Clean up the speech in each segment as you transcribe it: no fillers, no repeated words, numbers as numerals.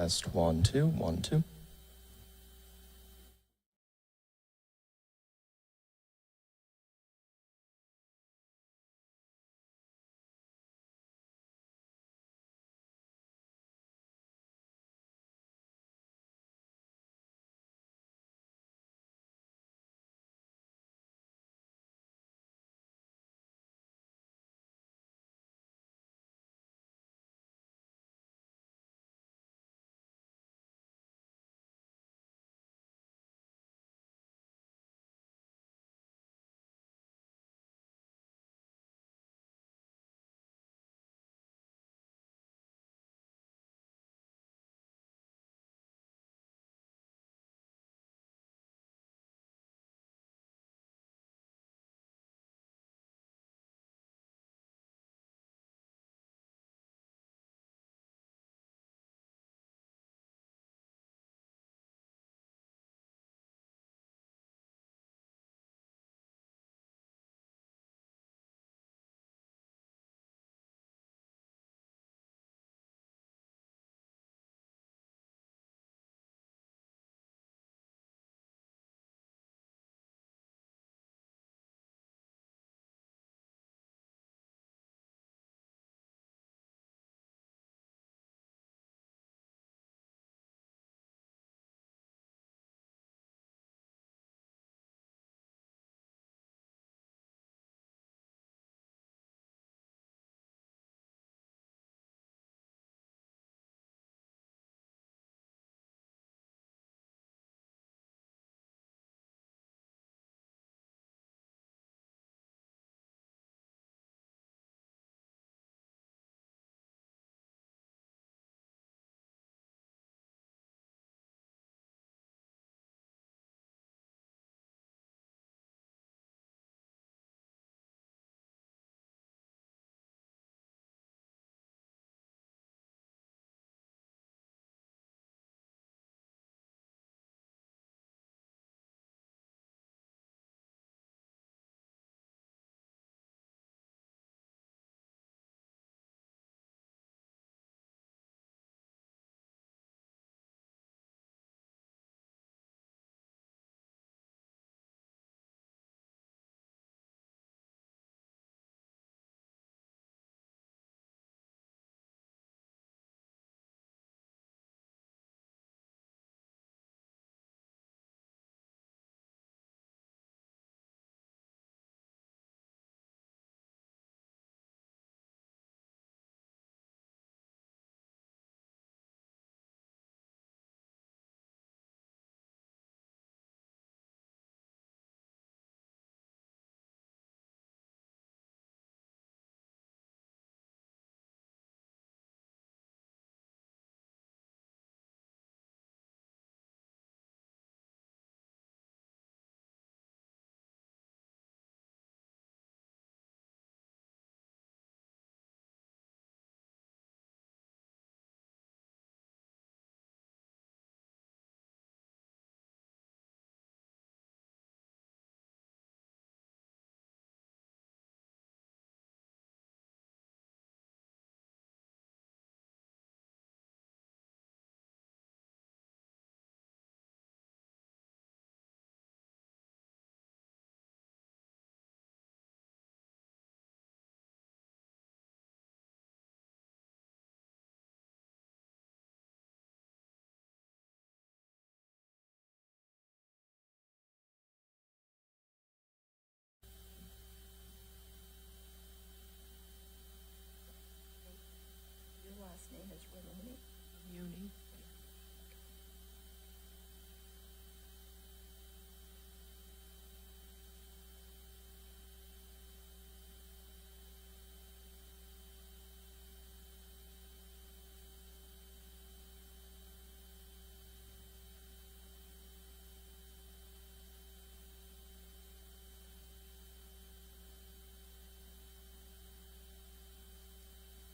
Test 1, 2, 1, 2.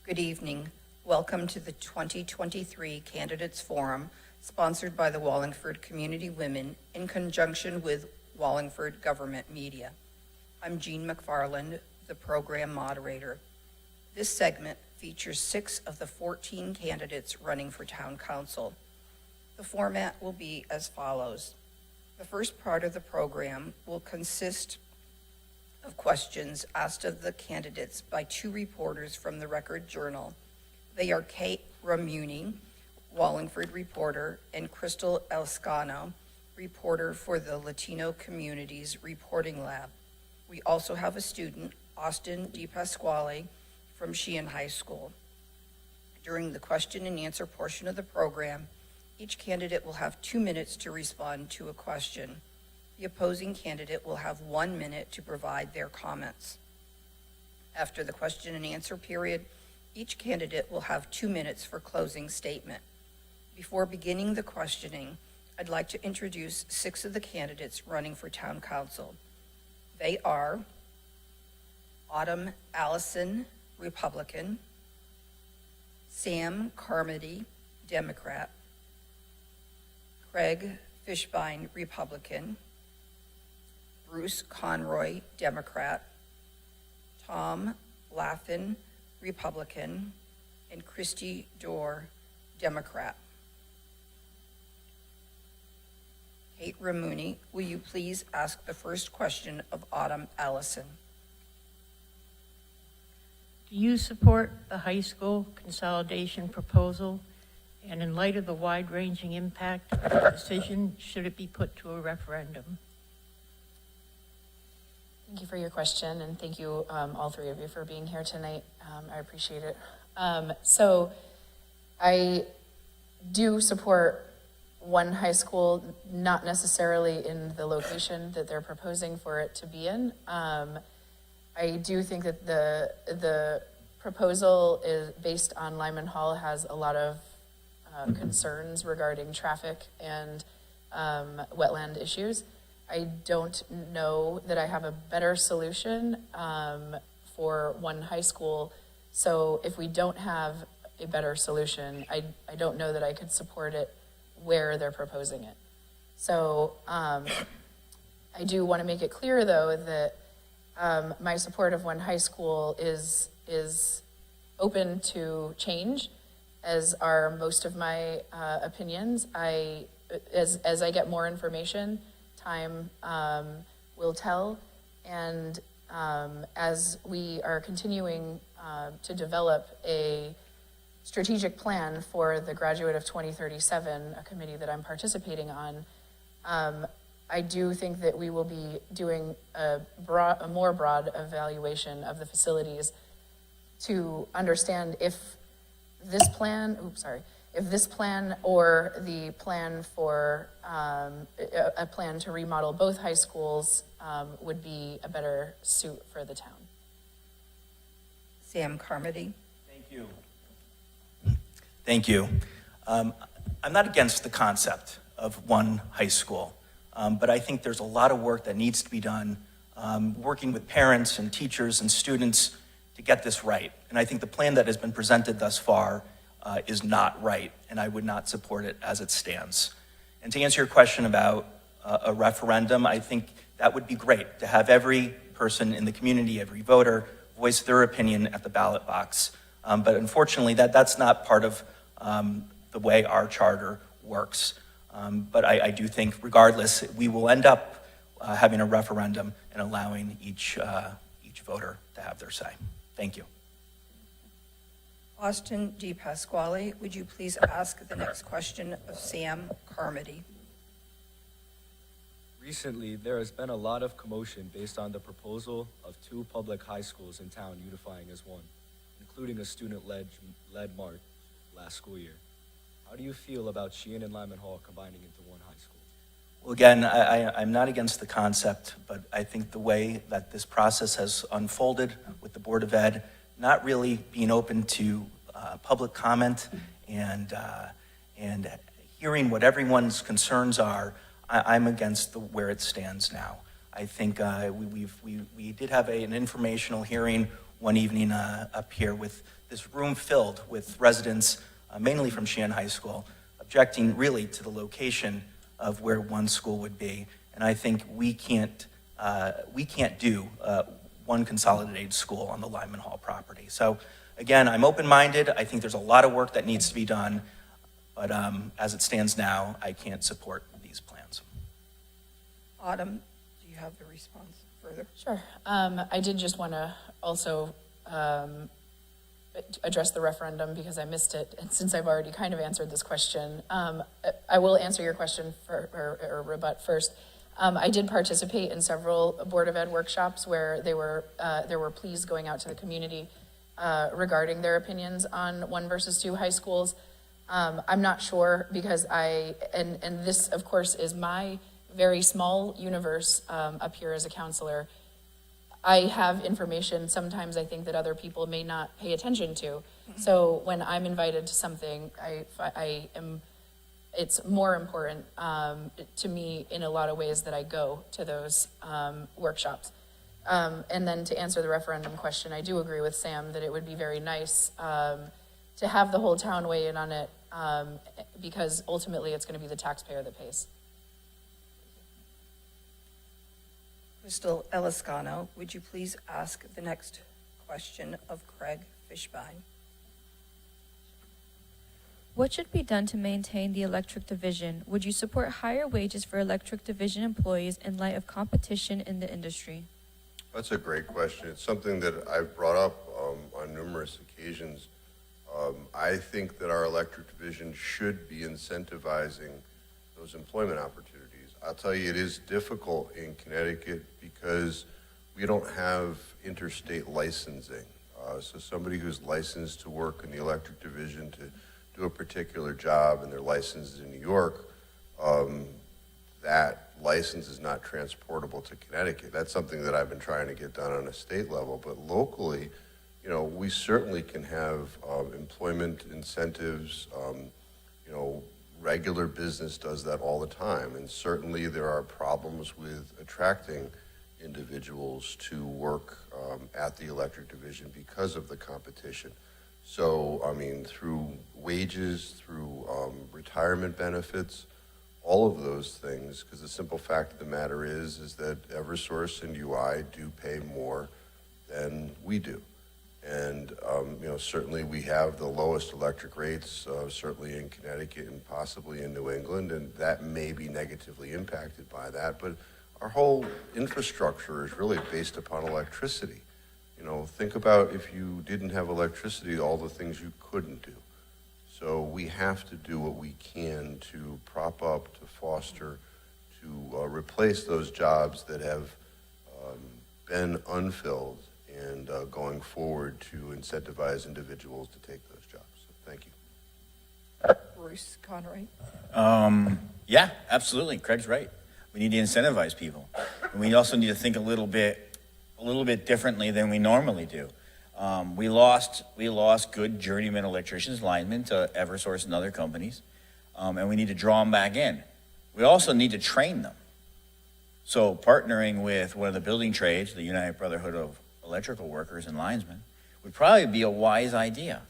Good evening. Welcome to the 2023 Candidates Forum, sponsored by the Wallingford Community Women in conjunction with Wallingford Government Media. I'm Jean McFarland, the program moderator. This segment features 6 of the 14 candidates running for town council. The format will be as follows. The first part of the program will consist of questions asked of the candidates by 2 reporters from the Record Journal. They are Kate Ramuni, Wallingford reporter, and Crystal Elcano, reporter for the Latino Communities Reporting Lab. We also have a student, Austin DePasquale, from Sheehan High School. During the question and answer portion of the program, each candidate will have 2 minutes to respond to a question. The opposing candidate will have 1 minute to provide their comments. After the question and answer period, each candidate will have 2 minutes for closing statement. Before beginning the questioning, I'd like to introduce 6 of the candidates running for town council. They are Autumn Allison, Republican; Sam Carmody, Democrat; Craig Fishbein, Republican; Bruce Conroy, Democrat; Tom Laffin, Republican; and Christy Dorr, Democrat. Kate Ramuni, will you please ask the first question of Autumn Allison? Do you support the high school consolidation proposal? And in light of the wide-ranging impact of the decision, should it be put to a referendum? Thank you for your question, and thank you, all 3 of you, for being here tonight. I appreciate it. So I do support one high school, not necessarily in the location that they're proposing for it to be in. I do think that the proposal is based on Lyman Hall has a lot of concerns regarding traffic and wetland issues. I don't know that I have a better solution for one high school. So if we don't have a better solution, I don't know that I could support it where they're proposing it. So I do want to make it clear, though, that my support of one high school is open to change, as are most of my opinions. As I get more information, time will tell, and as we are continuing to develop a strategic plan for the Graduate of 2037, a committee that I'm participating on, I do think that we will be doing a more broad evaluation of the facilities to understand if this plan, or the plan for a plan to remodel both high schools would be a better suit for the town. Sam Carmody. Thank you. Thank you. I'm not against the concept of one high school, but I think there's a lot of work that needs to be done working with parents and teachers and students to get this right. And I think the plan that has been presented thus far is not right, and I would not support it as it stands. And to answer your question about a referendum, I think that would be great to have every person in the community, every voter, voice their opinion at the ballot box. But unfortunately, that's not part of the way our charter works. But I do think, regardless, we will end up having a referendum and allowing each voter to have their say. Thank you. Austin DePasquale, would you please ask the next question of Sam Carmody? Recently, there has been a lot of commotion based on the proposal of 2 public high schools in town unifying as one, including a student-led march last school year. How do you feel about Sheehan and Lyman Hall combining into one high school? Well, again, I'm not against the concept, but I think the way that this process has unfolded with the Board of Ed not really being open to public comment and hearing what everyone's concerns are, I'm against where it stands now. I think we did have an informational hearing one evening up here with this room filled with residents, mainly from Sheehan High School, objecting really to the location of where one school would be. And I think we can't do one consolidated school on the Lyman Hall property. So again, I'm open-minded. I think there's a lot of work that needs to be done, but as it stands now, I can't support these plans. Autumn, do you have the response further? Sure. I did just want to also address the referendum because I missed it. And since I've already kind of answered this question, I will answer your question or rebut first. I did participate in several Board of Ed workshops where there were pleas going out to the community regarding their opinions on 1 versus 2 high schools. I'm not sure because and this of course is my very small universe up here as a counselor. I have information sometimes I think that other people may not pay attention to. So when I'm invited to something, it's more important to me in a lot of ways that I go to those workshops. And then to answer the referendum question, I do agree with Sam that it would be very nice to have the whole town weigh in on it because ultimately it's going to be the taxpayer that pays. Crystal Eliscano, would you please ask the next question of Craig Fishbein? What should be done to maintain the electric division? Would you support higher wages for electric division employees in light of competition in the industry? That's a great question. It's something that I've brought up on numerous occasions. I think that our electric division should be incentivizing those employment opportunities. I'll tell you, it is difficult in Connecticut because we don't have interstate licensing. So somebody who's licensed to work in the electric division to do a particular job and they're licensed in New York, that license is not transportable to Connecticut. That's something that I've been trying to get done on a state level, but locally, you know, we certainly can have employment incentives. You know, regular business does that all the time, and certainly there are problems with attracting individuals to work at the electric division because of the competition. So, I mean, through wages, through retirement benefits, all of those things, because the simple fact of the matter is that Eversource and UI do pay more than we do. And, you know, certainly we have the lowest electric rates, certainly in Connecticut and possibly in New England, and that may be negatively impacted by that. But our whole infrastructure is really based upon electricity. You know, think about if you didn't have electricity, all the things you couldn't do. So we have to do what we can to prop up, to foster, to replace those jobs that have been unfilled and going forward to incentivize individuals to take those jobs. So thank you. Bruce Conroy. Yeah, absolutely. Craig's right. We need to incentivize people. And we also need to think a little bit differently than we normally do. We lost good journeyman electricians, linemen to Eversource and other companies, and we need to draw them back in. We also need to train them. So partnering with one of the building trades, the United Brotherhood of Electrical Workers and Linesmen, would probably be a wise idea,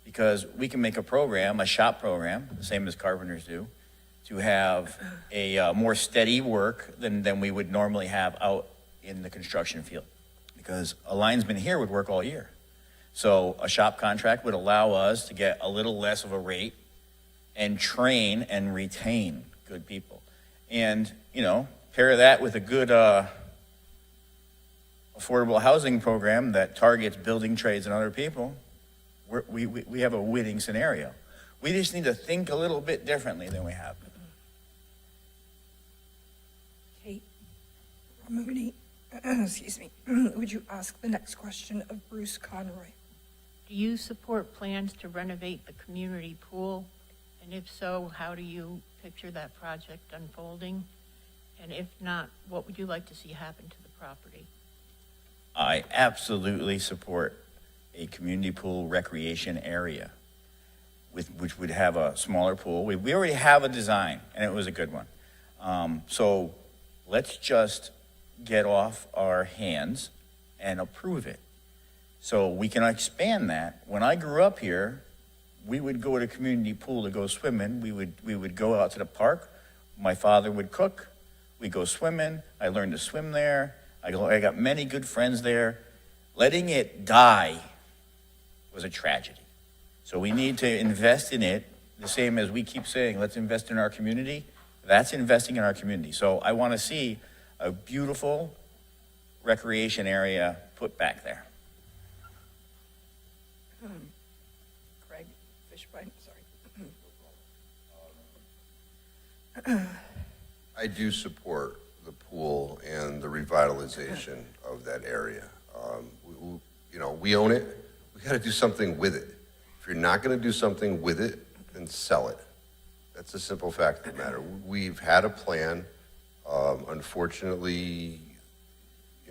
because we can make a program, a shop program, the same as carpenters do, to have a more steady work than we would normally have out in the construction field, because a linesman here would work all year. So a shop contract would allow us to get a little less of a rate and train and retain good people. And, you know, pair that with a good affordable housing program that targets building trades and other people, we have a winning scenario. We just need to think a little bit differently than we have. Kate Mooney, excuse me, would you ask the next question of Bruce Conroy? Do you support plans to renovate the community pool? And if so, how do you picture that project unfolding? And if not, what would you like to see happen to the property? I absolutely support a community pool recreation area, which would have a smaller pool. We already have a design, and it was a good one. So let's just get off our hands and approve it, so we can expand that. When I grew up here, we would go to a community pool to go swimming. We would go out to the park. My father would cook. We'd go swimming. I learned to swim there. I got many good friends there. Letting it die was a tragedy. So we need to invest in it, the same as we keep saying, let's invest in our community. That's investing in our community. So I want to see a beautiful recreation area put back there. Craig Fishbein, sorry. I do support the pool and the revitalization of that area. We own it. We got to do something with it. If you're not going to do something with it, then sell it. That's the simple fact of the matter. We've had a plan. Unfortunately,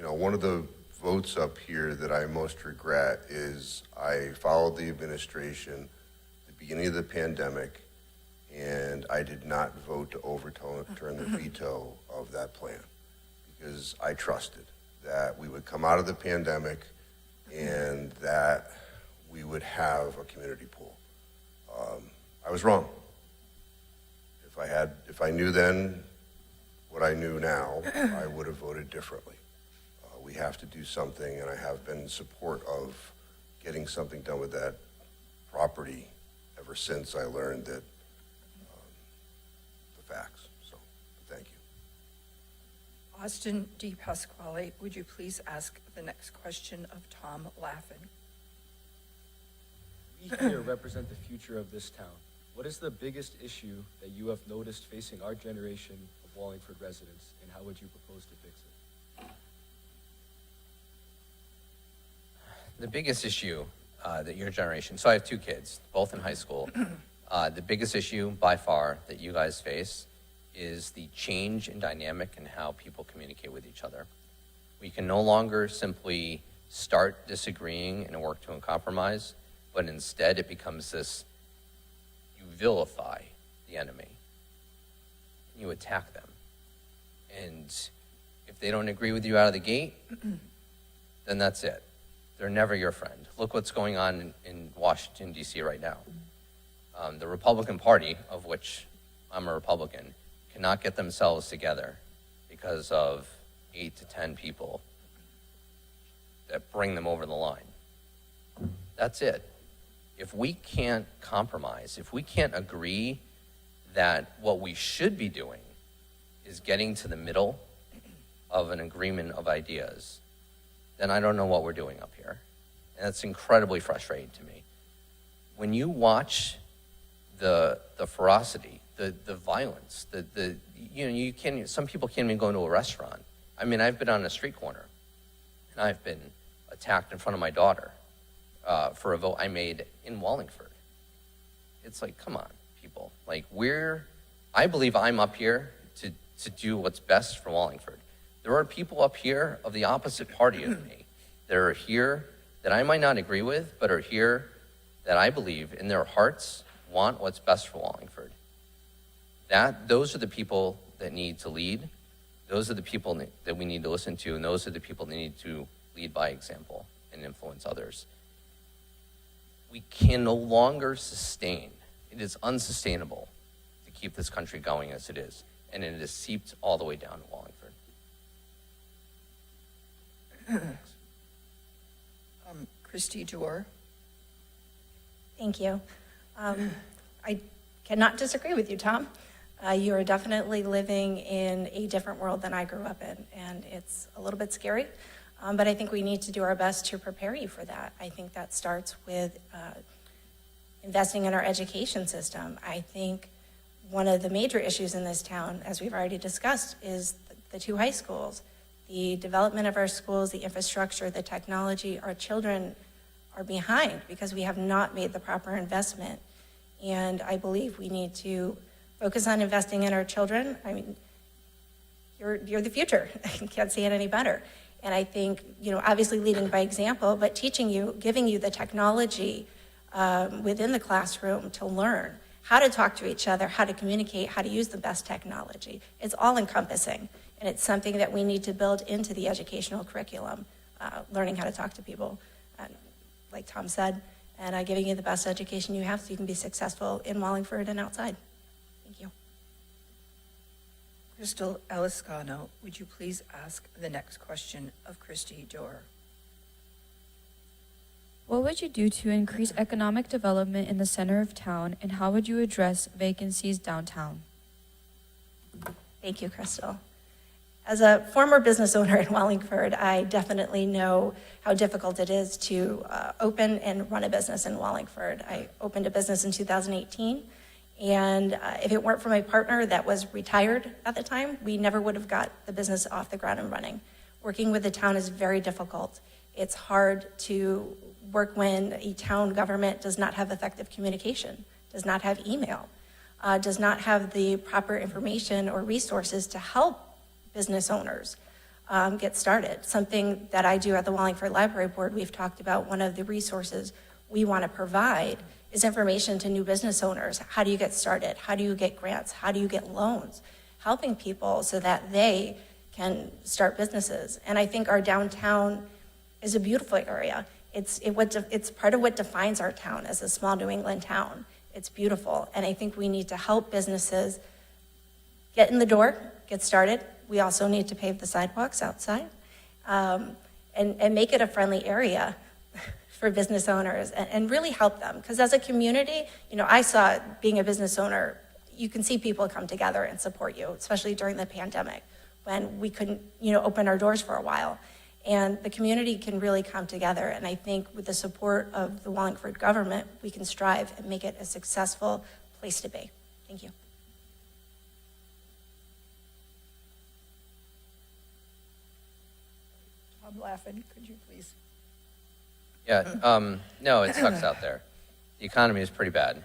one of the votes up here that I most regret is I followed the administration at the beginning of the pandemic, and I did not vote to overturn the veto of that plan because I trusted that we would come out of the pandemic and that we would have a community pool. I was wrong. If I knew then what I knew now, I would have voted differently. We have to do something, and I have been in support of getting something done with that property ever since I learned that the facts. So, thank you. Austin D. Pasquale, would you please ask the next question of Tom Laffin? We here represent the future of this town. What is the biggest issue that you have noticed facing our generation of Wallingford residents, and how would you propose to fix it? The biggest issue that your generation, so I have two kids, both in high school. The biggest issue by far that you guys face is the change in dynamic in how people communicate with each other. We can no longer simply start disagreeing and work to a compromise, but instead it becomes this, you vilify the enemy. You attack them. And if they don't agree with you out of the gate, then that's it. They're never your friend. Look what's going on in Washington, D.C. right now. The Republican Party, of which I'm a Republican, cannot get themselves together because of 8 to 10 people that bring them over the line. That's it. If we can't compromise, if we can't agree that what we should be doing is getting to the middle of an agreement of ideas, then I don't know what we're doing up here. And that's incredibly frustrating to me. When you watch the ferocity, the violence, some people can't even go into a restaurant. I mean, I've been on a street corner, and I've been attacked in front of my daughter for a vote I made in Wallingford. It's like, come on, people. Like, I believe I'm up here to do what's best for Wallingford. There are people up here of the opposite party of me that are here that I might not agree with, but are here that I believe in their hearts want what's best for Wallingford. Those are the people that need to lead. Those are the people that we need to listen to, and those are the people that need to lead by example and influence others. We can no longer sustain. It is unsustainable to keep this country going as it is, and it has seeped all the way down to Wallingford. Christy Dewar. Thank you. I cannot disagree with you, Tom. You are definitely living in a different world than I grew up in, and it's a little bit scary, but I think we need to do our best to prepare you for that. I think that starts with investing in our education system. I think one of the major issues in this town, as we've already discussed, is the two high schools. The development of our schools, the infrastructure, the technology, our children are behind because we have not made the proper investment. And I believe we need to focus on investing in our children. I mean, you're the future. I can't say it any better. And I think, obviously leading by example, but teaching you, giving you the technology within the classroom to learn how to talk to each other, how to communicate, how to use the best technology. It's all encompassing. And it's something that we need to build into the educational curriculum, learning how to talk to people, like Tom said, and giving you the best education you have so you can be successful in Wallingford and outside. Thank you. Crystal Eliscano, would you please ask the next question of Christy Dorr? What would you do to increase economic development in the center of town, and how would you address vacancies downtown? Thank you, Crystal. As a former business owner in Wallingford, I definitely know how difficult it is to open and run a business in Wallingford. I opened a business in 2018, and if it weren't for my partner that was retired at the time, we never would have got the business off the ground and running. Working with the town is very difficult. It's hard to work when a town government does not have effective communication, does not have email, does not have the proper information or resources to help business owners get started. Something that I do at the Wallingford Library Board, we've talked about one of the resources we want to provide is information to new business owners. How do you get started? How do you get grants? How do you get loans? Helping people so that they can start businesses. And I think our downtown is a beautiful area. It's part of what defines our town as a small New England town. It's beautiful. And I think we need to help businesses get in the door, get started. We also need to pave the sidewalks outside and make it a friendly area for business owners and really help them. Because as a community, I saw being a business owner, you can see people come together and support you, especially during the pandemic when we couldn't, open our doors for a while. And the community can really come together. And I think with the support of the Wallingford government, we can strive and make it a successful place to be. Thank you. Tom Laffin, could you please? Yeah, no, it sucks out there. The economy is pretty bad.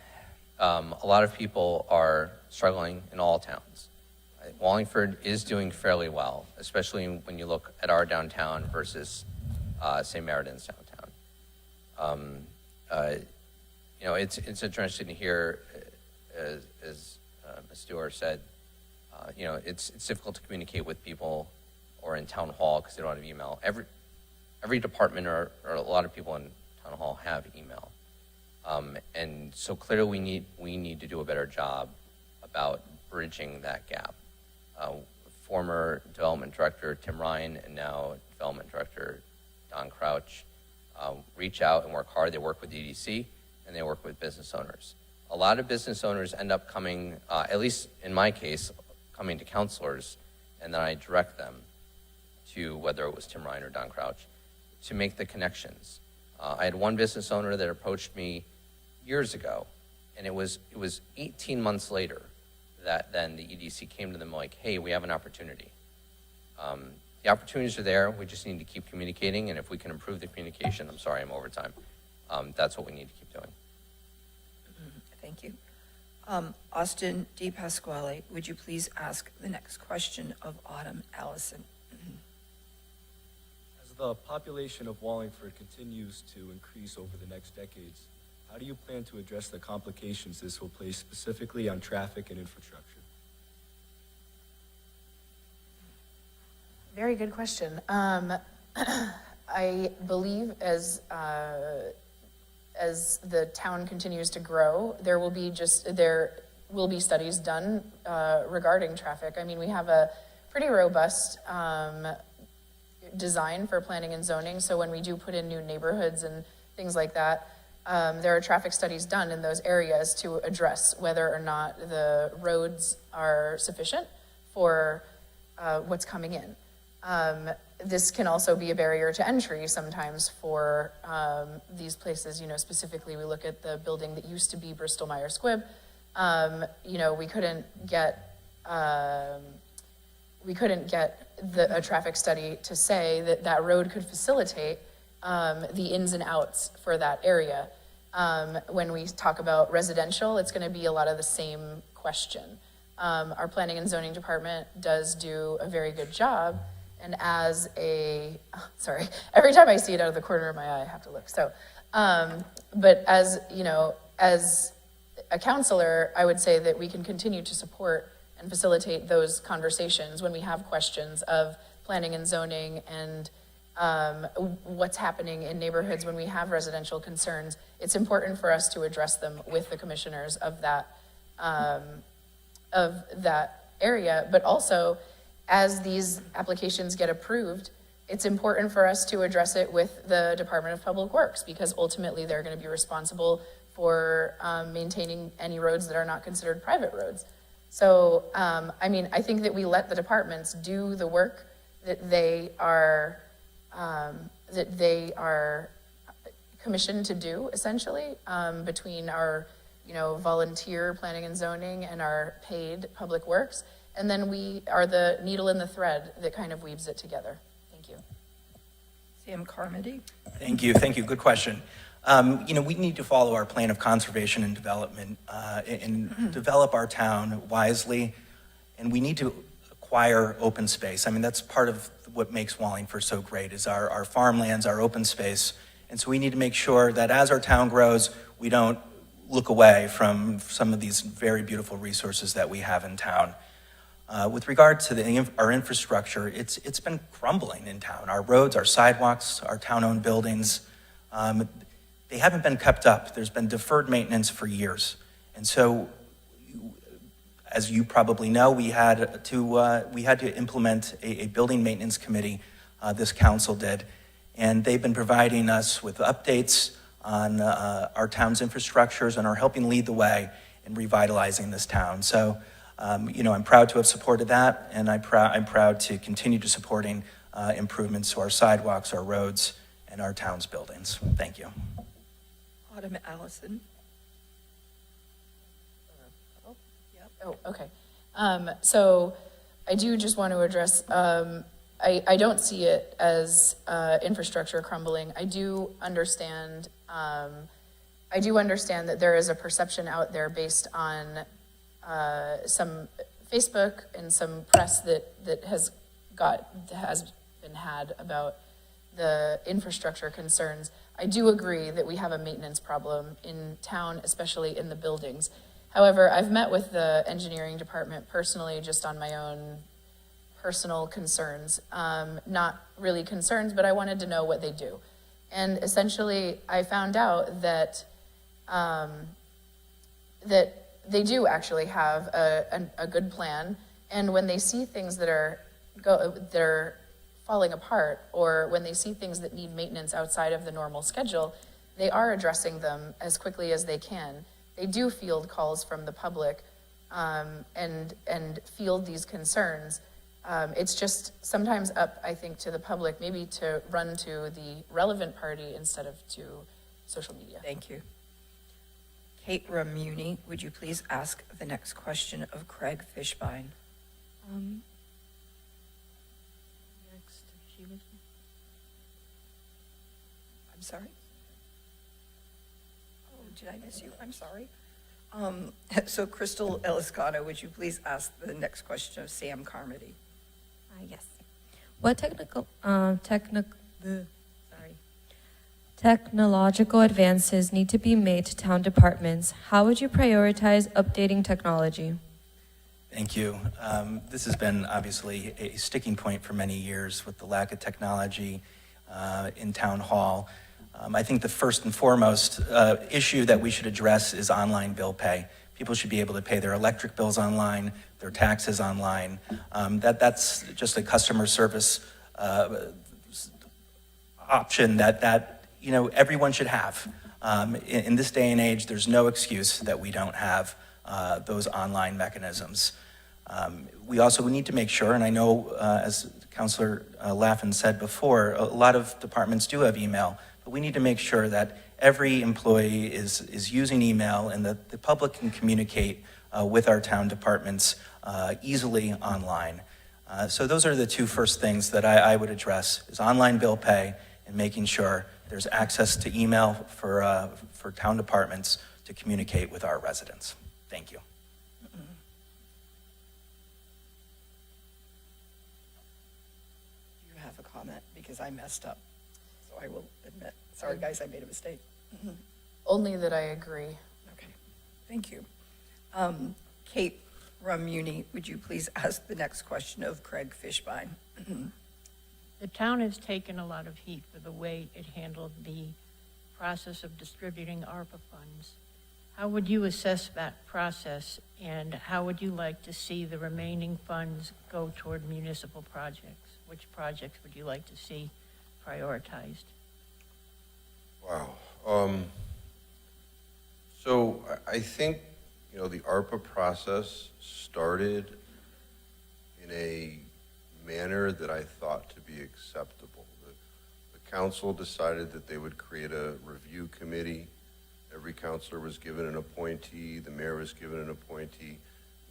A lot of people are struggling in all towns. Wallingford is doing fairly well, especially when you look at our downtown versus St. Meriden's downtown. It's interesting to hear, as Ms. Stewart said, it's difficult to communicate with people or in town hall because they don't have email. Every department or a lot of people in town hall have email. And so clearly we need to do a better job about bridging that gap. Former development director Tim Ryan and now development director Don Crouch reach out and work hard. They work with EDC and they work with business owners. A lot of business owners end up coming, at least in my case, coming to counselors, and then I direct them to whether it was Tim Ryan or Don Crouch to make the connections. I had one business owner that approached me years ago, and it was 18 months later that then the EDC came to them like, hey, we have an opportunity. The opportunities are there. We just need to keep communicating, and if we can improve the communication, I'm sorry, I'm over time. That's what we need to keep doing. Thank you. Austin D. Pasquale, would you please ask the next question of Autumn Allison? As the population of Wallingford continues to increase over the next decades, how do you plan to address the complications this will place specifically on traffic and infrastructure? Very good question. I believe as the town continues to grow, there will be studies done regarding traffic. I mean, we have a pretty robust design for planning and zoning. So when we do put in new neighborhoods and things like that, there are traffic studies done in those areas to address whether or not the roads are sufficient for what's coming in. This can also be a barrier to entry sometimes for these places. Specifically, we look at the building that used to be Bristol Myers Squibb. We couldn't get a traffic study to say that road could facilitate the ins and outs for that area. When we talk about residential, it's going to be a lot of the same question. Our planning and zoning department does do a very good job. And every time I see it out of the corner of my eye, I have to look. So, but as a counselor, I would say that we can continue to support and facilitate those conversations when we have questions of planning and zoning and what's happening in neighborhoods when we have residential concerns. It's important for us to address them with the commissioners of that area, but also as these applications get approved, it's important for us to address it with the Department of Public Works, because ultimately they're going to be responsible for maintaining any roads that are not considered private roads. So, I mean, I think that we let the departments do the work that they are commissioned to do, essentially, between our, volunteer planning and zoning and our paid public works. And then we are the needle in the thread that kind of weaves it together. Thank you. Sam Carmody? Thank you. Good question. We need to follow our plan of conservation and development and develop our town wisely, and we need to acquire open space. I mean, that's part of what makes Wallingford so great is our farmlands, our open space, and so we need to make sure that as our town grows, we don't look away from some of these very beautiful resources that we have in town. With regard to our infrastructure, it's been crumbling in town. Our roads, our sidewalks, our town-owned buildings, they haven't been kept up. There's been deferred maintenance for years. And so, as you probably know, we had to implement a building maintenance committee, this council did, and they've been providing us with updates on our town's infrastructures and are helping lead the way in revitalizing this town. So, I'm proud to have supported that, and I'm proud to continue to supporting improvements to our sidewalks, our roads, and our town's buildings. Thank you. Autumn Allison? Oh, okay. So I do just want to address, I don't see it as infrastructure crumbling. I do understand that there is a perception out there based on some Facebook and some press that has been had about the infrastructure concerns. I do agree that we have a maintenance problem in town, especially in the buildings. However, I've met with the engineering department personally, just on my own personal concerns. Not really concerns, but I wanted to know what they do. And essentially, I found out that that they do actually have a good plan. And when they see things that are falling apart, or when they see things that need maintenance outside of the normal schedule, they are addressing them as quickly as they can. They do field calls from the public and field these concerns. It's just sometimes up, I think, to the public, maybe to run to the relevant party instead of to social media. Thank you. Kate Ramuni, would you please ask the next question of Craig Fishbein? Next, she was. I'm sorry? Oh, did I miss you? I'm sorry. So Crystal Eliscano, would you please ask the next question of Sam Carmody? Yes. What technological advances need to be made to town departments? How would you prioritize updating technology? Thank you. This has been obviously a sticking point for many years with the lack of technology in town hall. I think the first and foremost issue that we should address is online bill pay. People should be able to pay their electric bills online, their taxes online. That's just a customer service option that everyone should have. In this day and age, there's no excuse that we don't have those online mechanisms. We need to make sure, and I know as Councilor Laffin said before, a lot of departments do have email, but we need to make sure that every employee is using email and that the public can communicate with our town departments easily online. So those are the two first things that I would address, is online bill pay and making sure there's access to email for town departments to communicate with our residents. Thank you. Do you have a comment? Because I messed up, so I will admit. Sorry, guys, I made a mistake. Only that I agree. Okay, thank you. Kate Ramuni, would you please ask the next question of Craig Fishbein? The town has taken a lot of heat for the way it handled the process of distributing ARPA funds. How would you assess that process, and how would you like to see the remaining funds go toward municipal projects? Which projects would you like to see prioritized? Wow. So I think, you know, the ARPA process started in a manner that I thought to be acceptable. The council decided that they would create a review committee. Every councilor was given an appointee. The mayor was given an appointee.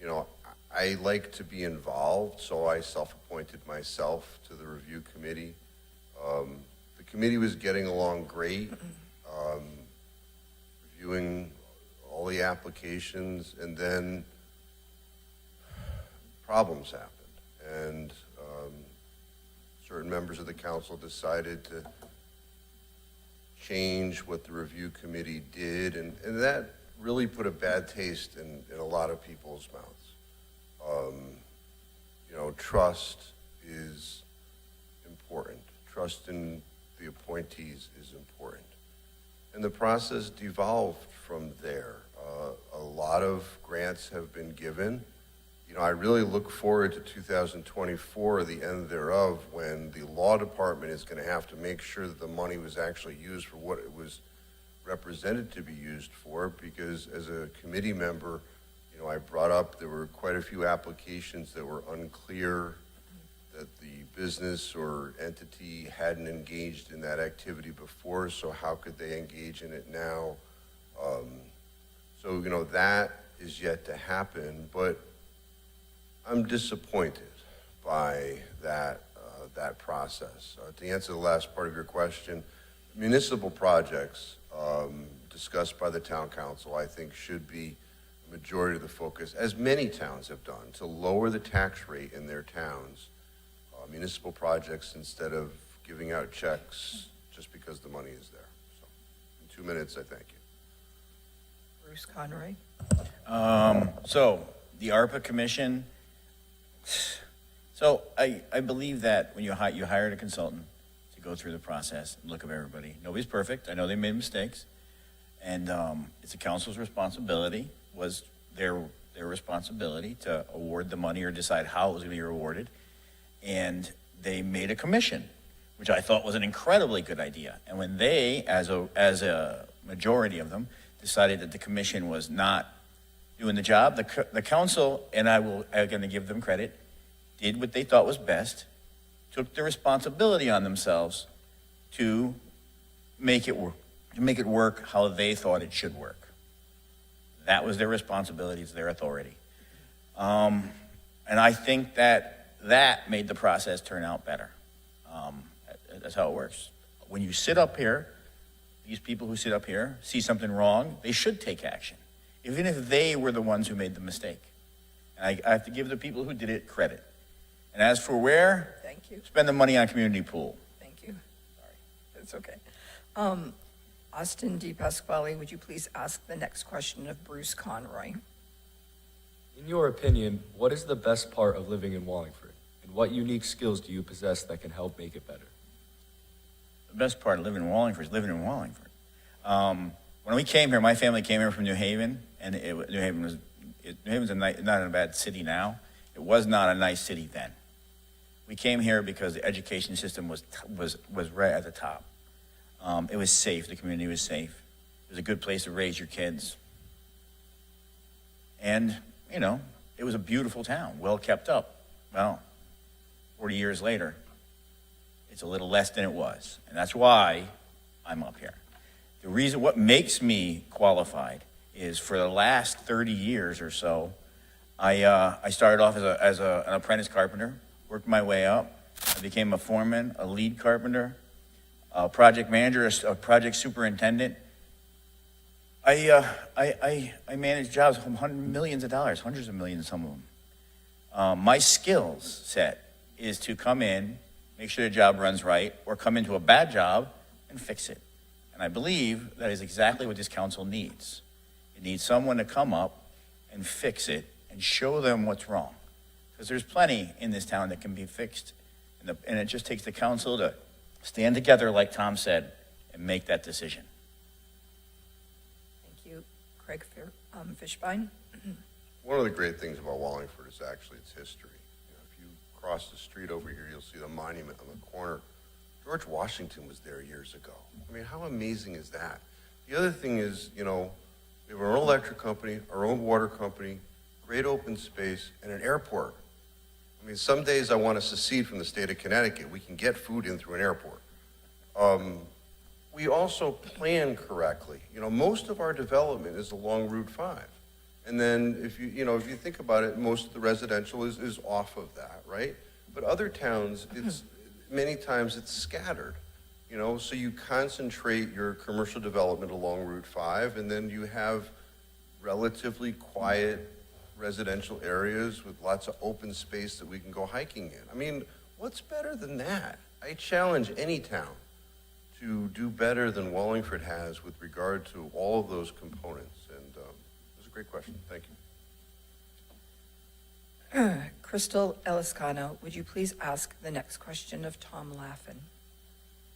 You know, I like to be involved, so I self-appointed myself to the review committee. The committee was getting along great, reviewing all the applications, and then problems happened. And certain members of the council decided to change what the review committee did, and that really put a bad taste in a lot of people's mouths. You know, trust is important. Trust in the appointees is important. And the process devolved from there. A lot of grants have been given. You know, I really look forward to 2024, the end thereof, when the law department is going to have to make sure that the money was actually used for what it was represented to be used for, because as a committee member, you know, I brought up there were quite a few applications that were unclear, that the business or entity hadn't engaged in that activity before, so how could they engage in it now? So, you know, that is yet to happen, but I'm disappointed by that process. To answer the last part of your question, municipal projects discussed by the town council, I think, should be the majority of the focus, as many towns have done, to lower the tax rate in their towns. Municipal projects, instead of giving out checks just because the money is there. So, in 2 minutes, I thank you. Bruce Conroy. So the ARPA Commission, so I believe that when you hired a consultant to go through the process and look at everybody. Nobody's perfect. I know they made mistakes. And it's the council's responsibility, was their responsibility to award the money or decide how it was going to be awarded. And they made a commission, which I thought was an incredibly good idea. And when they, as a majority of them, decided that the commission was not doing the job, the council, and I'm going to give them credit, did what they thought was best, took the responsibility on themselves to make it work how they thought it should work. That was their responsibility, it's their authority. And I think that made the process turn out better. That's how it works. When you sit up here, these people who sit up here see something wrong, they should take action, even if they were the ones who made the mistake. And I have to give the people who did it credit. And as for where, Thank you. spend the money on community pool. Thank you. Sorry, that's okay. Austin D. Pasquale, would you please ask the next question of Bruce Conroy? In your opinion, what is the best part of living in Wallingford? And what unique skills do you possess that can help make it better? The best part of living in Wallingford is living in Wallingford. When we came here, my family came here from New Haven, and New Haven's not a bad city now. It was not a nice city then. We came here because the education system was right at the top. It was safe. The community was safe. It was a good place to raise your kids. And, you know, it was a beautiful town, well kept up. Well, 40 years later, it's a little less than it was. And that's why I'm up here. The reason, what makes me qualified is for the last 30 years or so, I started off as an apprentice carpenter, worked my way up. I became a foreman, a lead carpenter, a project manager, a project superintendent. I managed jobs from millions of dollars, hundreds of millions, some of them. My skills set is to come in, make sure the job runs right, or come into a bad job and fix it. And I believe that is exactly what this council needs. It needs someone to come up and fix it and show them what's wrong. Because there's plenty in this town that can be fixed. And it just takes the council to stand together, like Tom said, and make that decision. Thank you. Craig Fishbein. One of the great things about Wallingford is actually its history. You know, if you cross the street over here, you'll see the monument on the corner. George Washington was there years ago. I mean, how amazing is that? The other thing is, you know, we have our own electric company, our own water company, great open space, and an airport. I mean, some days I want to secede from the state of Connecticut. We can get food in through an airport. We also plan correctly. You know, most of our development is along Route 5. And then if you think about it, most of the residential is off of that, right? But other towns, many times it's scattered, you know, so you concentrate your commercial development along Route 5, and then you have relatively quiet residential areas with lots of open space that we can go hiking in. I mean, what's better than that? I challenge any town to do better than Wallingford has with regard to all of those components. And it was a great question. Thank you. Crystal Eliscano, would you please ask the next question of Tom Laffin?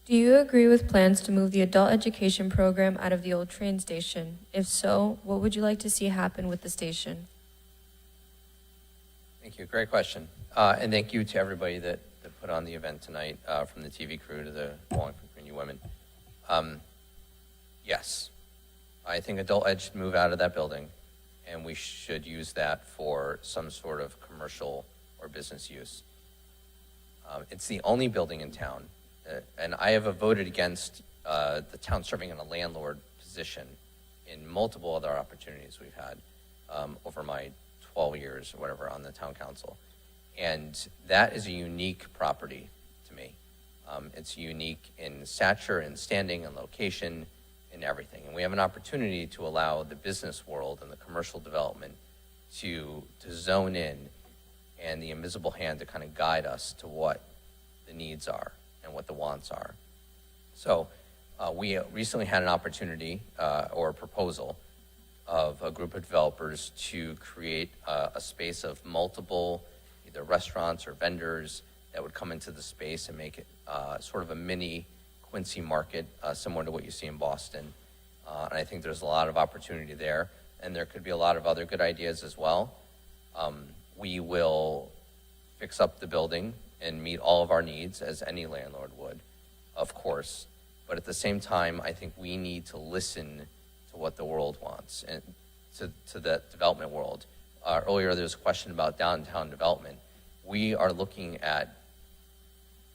Do you agree with plans to move the adult education program out of the old train station? If so, what would you like to see happen with the station? Thank you. Great question. And thank you to everybody that put on the event tonight, from the TV crew to the Wallingford Green Women. Yes, I think adult ed should move out of that building, and we should use that for some sort of commercial or business use. It's the only building in town, and I have voted against the town serving in a landlord position in multiple other opportunities we've had over my 12 years or whatever on the town council. And that is a unique property to me. It's unique in stature and standing and location and everything. And we have an opportunity to allow the business world and the commercial development to zone in, and the invisible hand to kind of guide us to what the needs are and what the wants are. So we recently had an opportunity or a proposal of a group of developers to create a space of multiple either restaurants or vendors that would come into the space and make it sort of a mini Quincy market, similar to what you see in Boston. And I think there's a lot of opportunity there, and there could be a lot of other good ideas as well. We will fix up the building and meet all of our needs as any landlord would, of course. But at the same time, I think we need to listen to what the world wants and to the development world. Earlier, there was a question about downtown development. We are looking at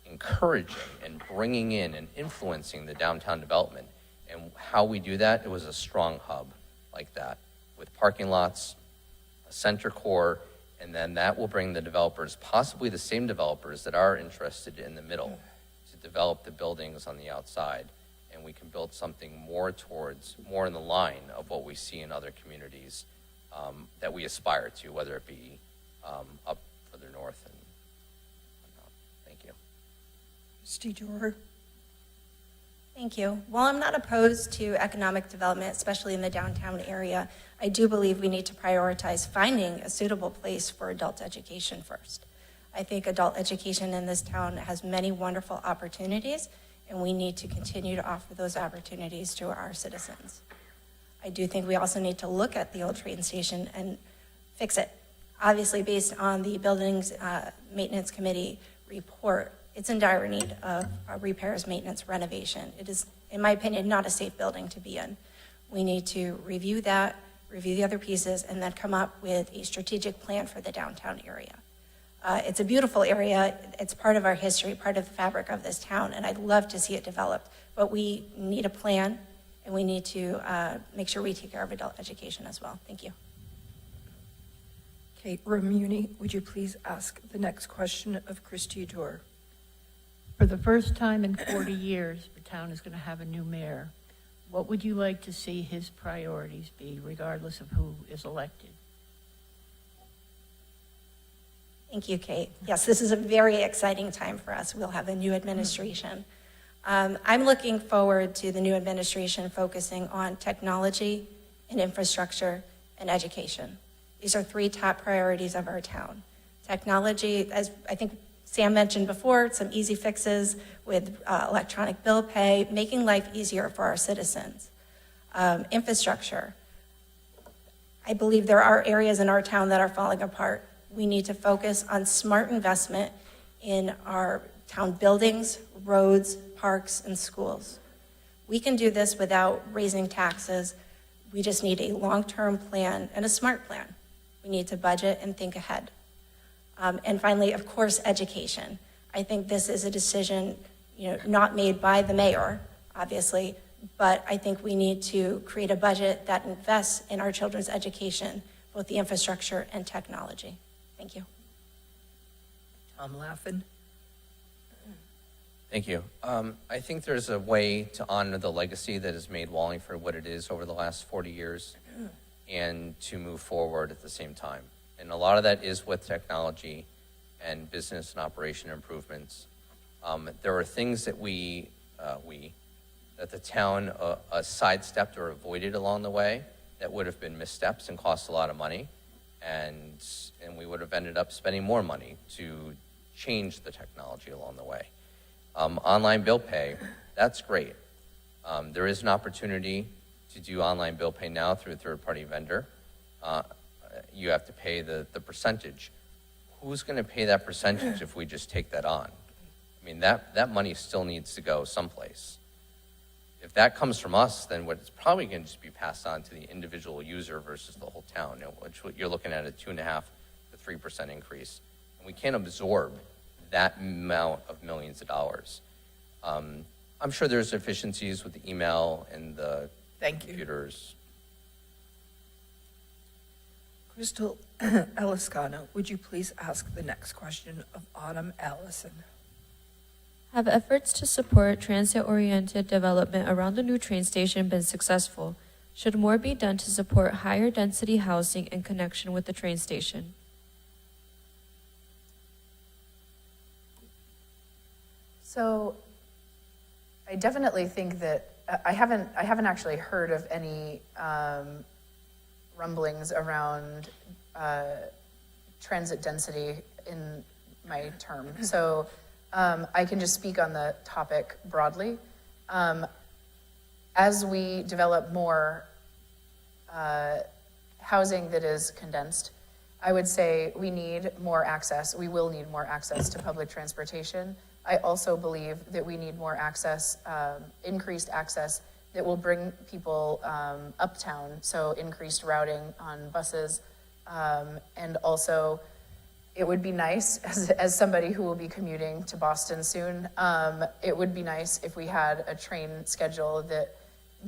encouraging and bringing in and influencing the downtown development. And how we do that, it was a strong hub like that with parking lots, a center core, and then that will bring the developers, possibly the same developers that are interested in the middle, to develop the buildings on the outside. And we can build something more in the line of what we see in other communities that we aspire to, whether it be up further north and whatnot. Thank you. Christy Dorr. Thank you. While I'm not opposed to economic development, especially in the downtown area, I do believe we need to prioritize finding a suitable place for adult education first. I think adult education in this town has many wonderful opportunities, and we need to continue to offer those opportunities to our citizens. I do think we also need to look at the old train station and fix it. Obviously, based on the Buildings Maintenance Committee report, it's in dire need of repairs, maintenance, renovation. It is, in my opinion, not a safe building to be in. We need to review that, review the other pieces, and then come up with a strategic plan for the downtown area. It's a beautiful area. It's part of our history, part of the fabric of this town, and I'd love to see it developed. But we need a plan, and we need to make sure we take care of adult education as well. Thank you. Kate Romuni, would you please ask the next question of Christy Dorr? For the first time in 40 years, the town is going to have a new mayor. What would you like to see his priorities be, regardless of who is elected? Thank you, Kate. Yes, this is a very exciting time for us. We'll have a new administration. I'm looking forward to the new administration focusing on technology and infrastructure and education. These are three top priorities of our town. Technology, as I think Sam mentioned before, some easy fixes with electronic bill pay, making life easier for our citizens. Infrastructure, I believe there are areas in our town that are falling apart. We need to focus on smart investment in our town buildings, roads, parks, and schools. We can do this without raising taxes. We just need a long-term plan and a smart plan. We need to budget and think ahead. And finally, of course, education. I think this is a decision, not made by the mayor, obviously, but I think we need to create a budget that invests in our children's education, both the infrastructure and technology. Thank you. Tom Laffin. Thank you. I think there's a way to honor the legacy that has made Wallingford what it is over the last 40 years and to move forward at the same time. And a lot of that is with technology and business and operation improvements. There are things that that the town sidestepped or avoided along the way that would have been missteps and cost a lot of money. And we would have ended up spending more money to change the technology along the way. Online bill pay, that's great. There is an opportunity to do online bill pay now through a third-party vendor. You have to pay the percentage. Who's going to pay that percentage if we just take that on? I mean, that money still needs to go someplace. If that comes from us, then it's probably going to just be passed on to the individual user versus the whole town, which you're looking at a 2.5% to 3% increase. And we can't absorb that amount of millions of dollars. I'm sure there's efficiencies with the email and the computers. Crystal Eliscano, would you please ask the next question of Autumn Allison? Have efforts to support transit-oriented development around the new train station been successful? Should more be done to support higher density housing in connection with the train station? So I definitely think that I haven't actually heard of any rumblings around transit density in my term. So I can just speak on the topic broadly. As we develop more housing that is condensed, I would say we need more access. We will need more access to public transportation. I also believe that we need more access, increased access that will bring people uptown, so increased routing on buses. And also, it would be nice, as somebody who will be commuting to Boston soon, it would be nice if we had a train schedule that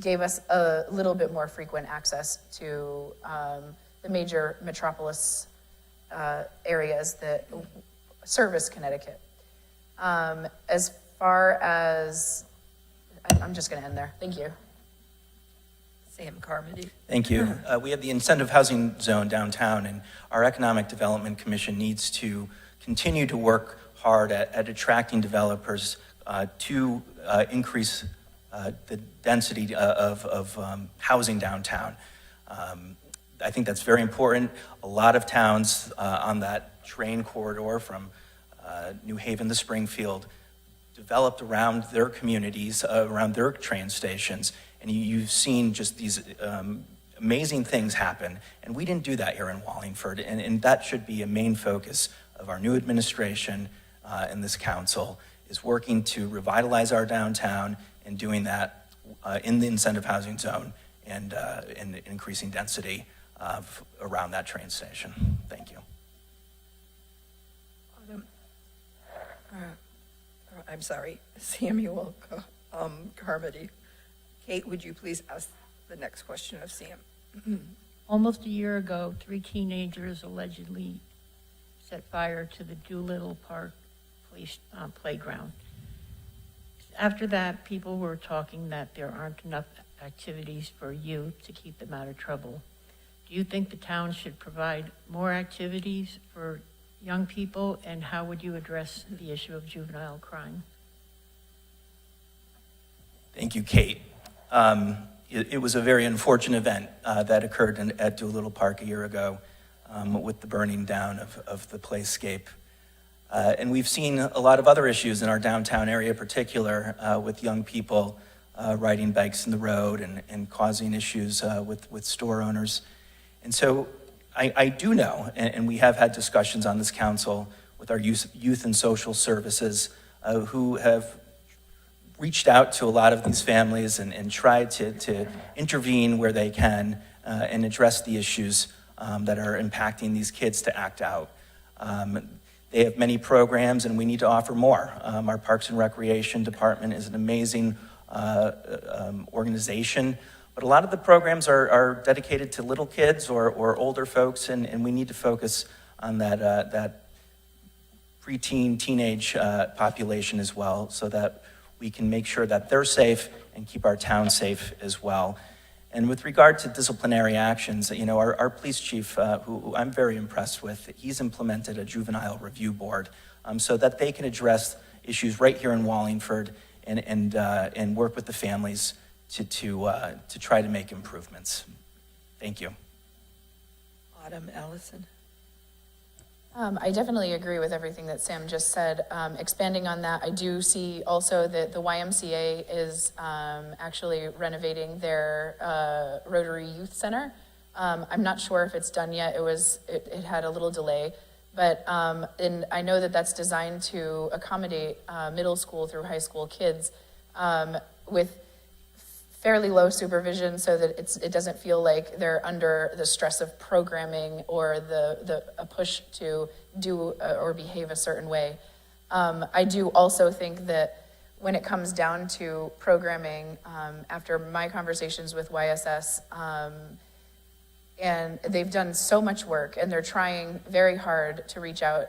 gave us a little bit more frequent access to the major metropolis areas that service Connecticut. As far as, I'm just going to end there. Thank you. Sam Carmody. Thank you. We have the incentive housing zone downtown, and our Economic Development Commission needs to continue to work hard at attracting developers to increase the density of housing downtown. I think that's very important. A lot of towns on that train corridor from New Haven to Springfield developed around their communities, around their train stations, and you've seen just these amazing things happen, and we didn't do that here in Wallingford, and that should be a main focus of our new administration and this council, is working to revitalize our downtown and doing that in the incentive housing zone and increasing density around that train station. Thank you. I'm sorry, Samuel Carmody. Kate, would you please ask the next question of Sam? Almost a year ago, 3 teenagers allegedly set fire to the Doolittle Park playground. After that, people were talking that there aren't enough activities for youth to keep them out of trouble. Do you think the town should provide more activities for young people, and how would you address the issue of juvenile crime? Thank you, Kate. It was a very unfortunate event that occurred at Doolittle Park a year ago with the burning down of the playscape. And we've seen a lot of other issues in our downtown area, in particular with young people riding bikes in the road and causing issues with store owners. And so I do know, and we have had discussions on this council with our youth and social services who have reached out to a lot of these families and tried to intervene where they can and address the issues that are impacting these kids to act out. They have many programs, and we need to offer more. Our Parks and Recreation Department is an amazing organization, but a lot of the programs are dedicated to little kids or older folks, and we need to focus on that preteen, teenage population as well, so that we can make sure that they're safe and keep our town safe as well. And with regard to disciplinary actions, you know, our police chief, who I'm very impressed with, he's implemented a juvenile review board so that they can address issues right here in Wallingford and work with the families to try to make improvements. Thank you. Autumn Allison. I definitely agree with everything that Sam just said. Expanding on that, I do see also that the YMCA is actually renovating their Rotary Youth Center. I'm not sure if it's done yet. It had a little delay, but and I know that that's designed to accommodate middle school through high school kids with fairly low supervision, so that it doesn't feel like they're under the stress of programming or a push to do or behave a certain way. I do also think that when it comes down to programming, after my conversations with YSS, and they've done so much work, and they're trying very hard to reach out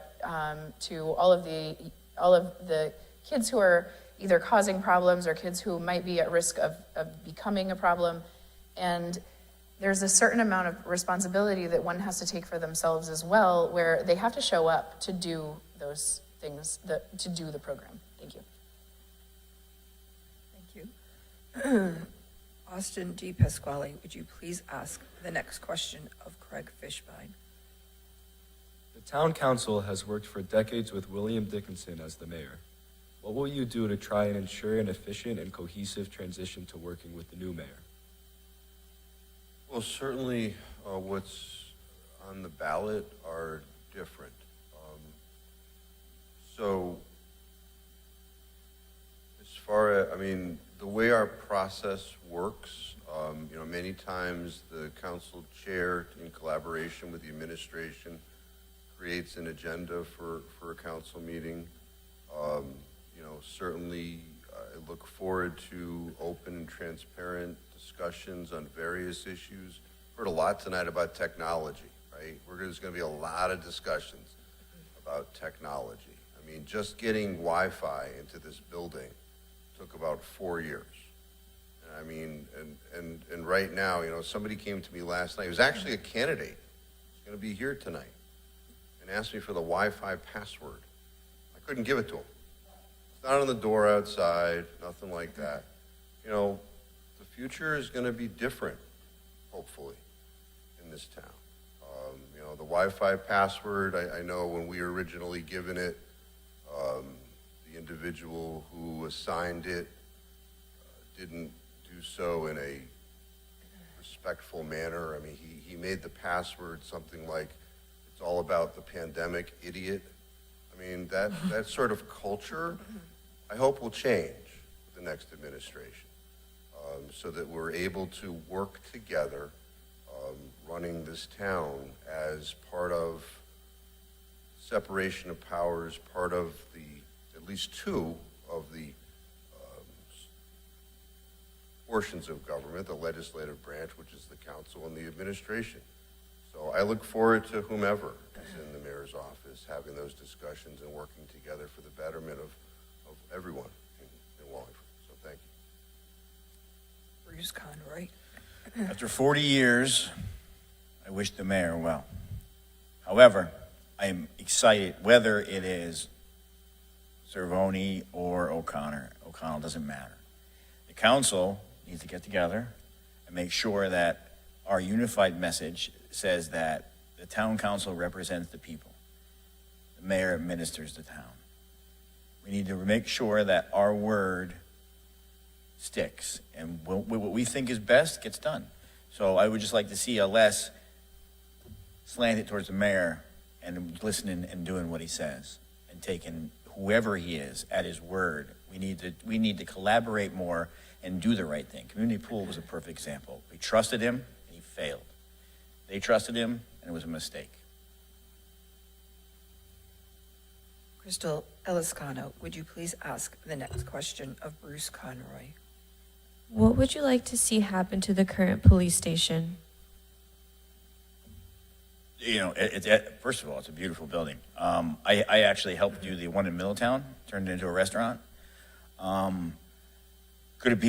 to all of the kids who are either causing problems or kids who might be at risk of becoming a problem. And there's a certain amount of responsibility that one has to take for themselves as well, where they have to show up to do those things, to do the program. Thank you. Thank you. Austin D. Pasquale, would you please ask the next question of Craig Fishbein? The town council has worked for decades with William Dickinson as the mayor. What will you do to try and ensure an efficient and cohesive transition to working with the new mayor? Well, certainly what's on the ballot are different. So as far as, the way our process works, many times the council chair, in collaboration with the administration, creates an agenda for a council meeting. Certainly I look forward to open and transparent discussions on various issues. Heard a lot tonight about technology, right? There's going to be a lot of discussions about technology. Just getting Wi-Fi into this building took about 4 years. And right now, somebody came to me last night. He was actually a candidate. He's going to be here tonight, and asked me for the Wi-Fi password. I couldn't give it to him. It's not on the door outside, nothing like that. The future is going to be different, hopefully, in this town. The Wi-Fi password, I know when we were originally given it, the individual who assigned it didn't do so in a respectful manner. He made the password something like, "It's all about the pandemic, idiot." That sort of culture, I hope, will change with the next administration, so that we're able to work together, running this town as part of separation of powers, part of at least two of the portions of government, the legislative branch, which is the council, and the administration. So I look forward to whomever is in the mayor's office having those discussions and working together for the betterment of everyone in Wallingford. So thank you. Bruce Conroy. After 40 years, I wish the mayor well. However, I am excited whether it is Cervoni or O'Connor. O'Connell doesn't matter. The council needs to get together and make sure that our unified message says that the town council represents the people. The mayor administers the town. We need to make sure that our word sticks and what we think is best gets done. So I would just like to see a less slant it towards the mayor and listening and doing what he says and taking whoever he is at his word. We need to collaborate more and do the right thing. Community pool was a perfect example. We trusted him and he failed. They trusted him and it was a mistake. Crystal Eliscano, would you please ask the next question of Bruce Conroy? What would you like to see happen to the current police station? You know, first of all, it's a beautiful building. I actually helped do the one in Middletown, turned it into a restaurant. It could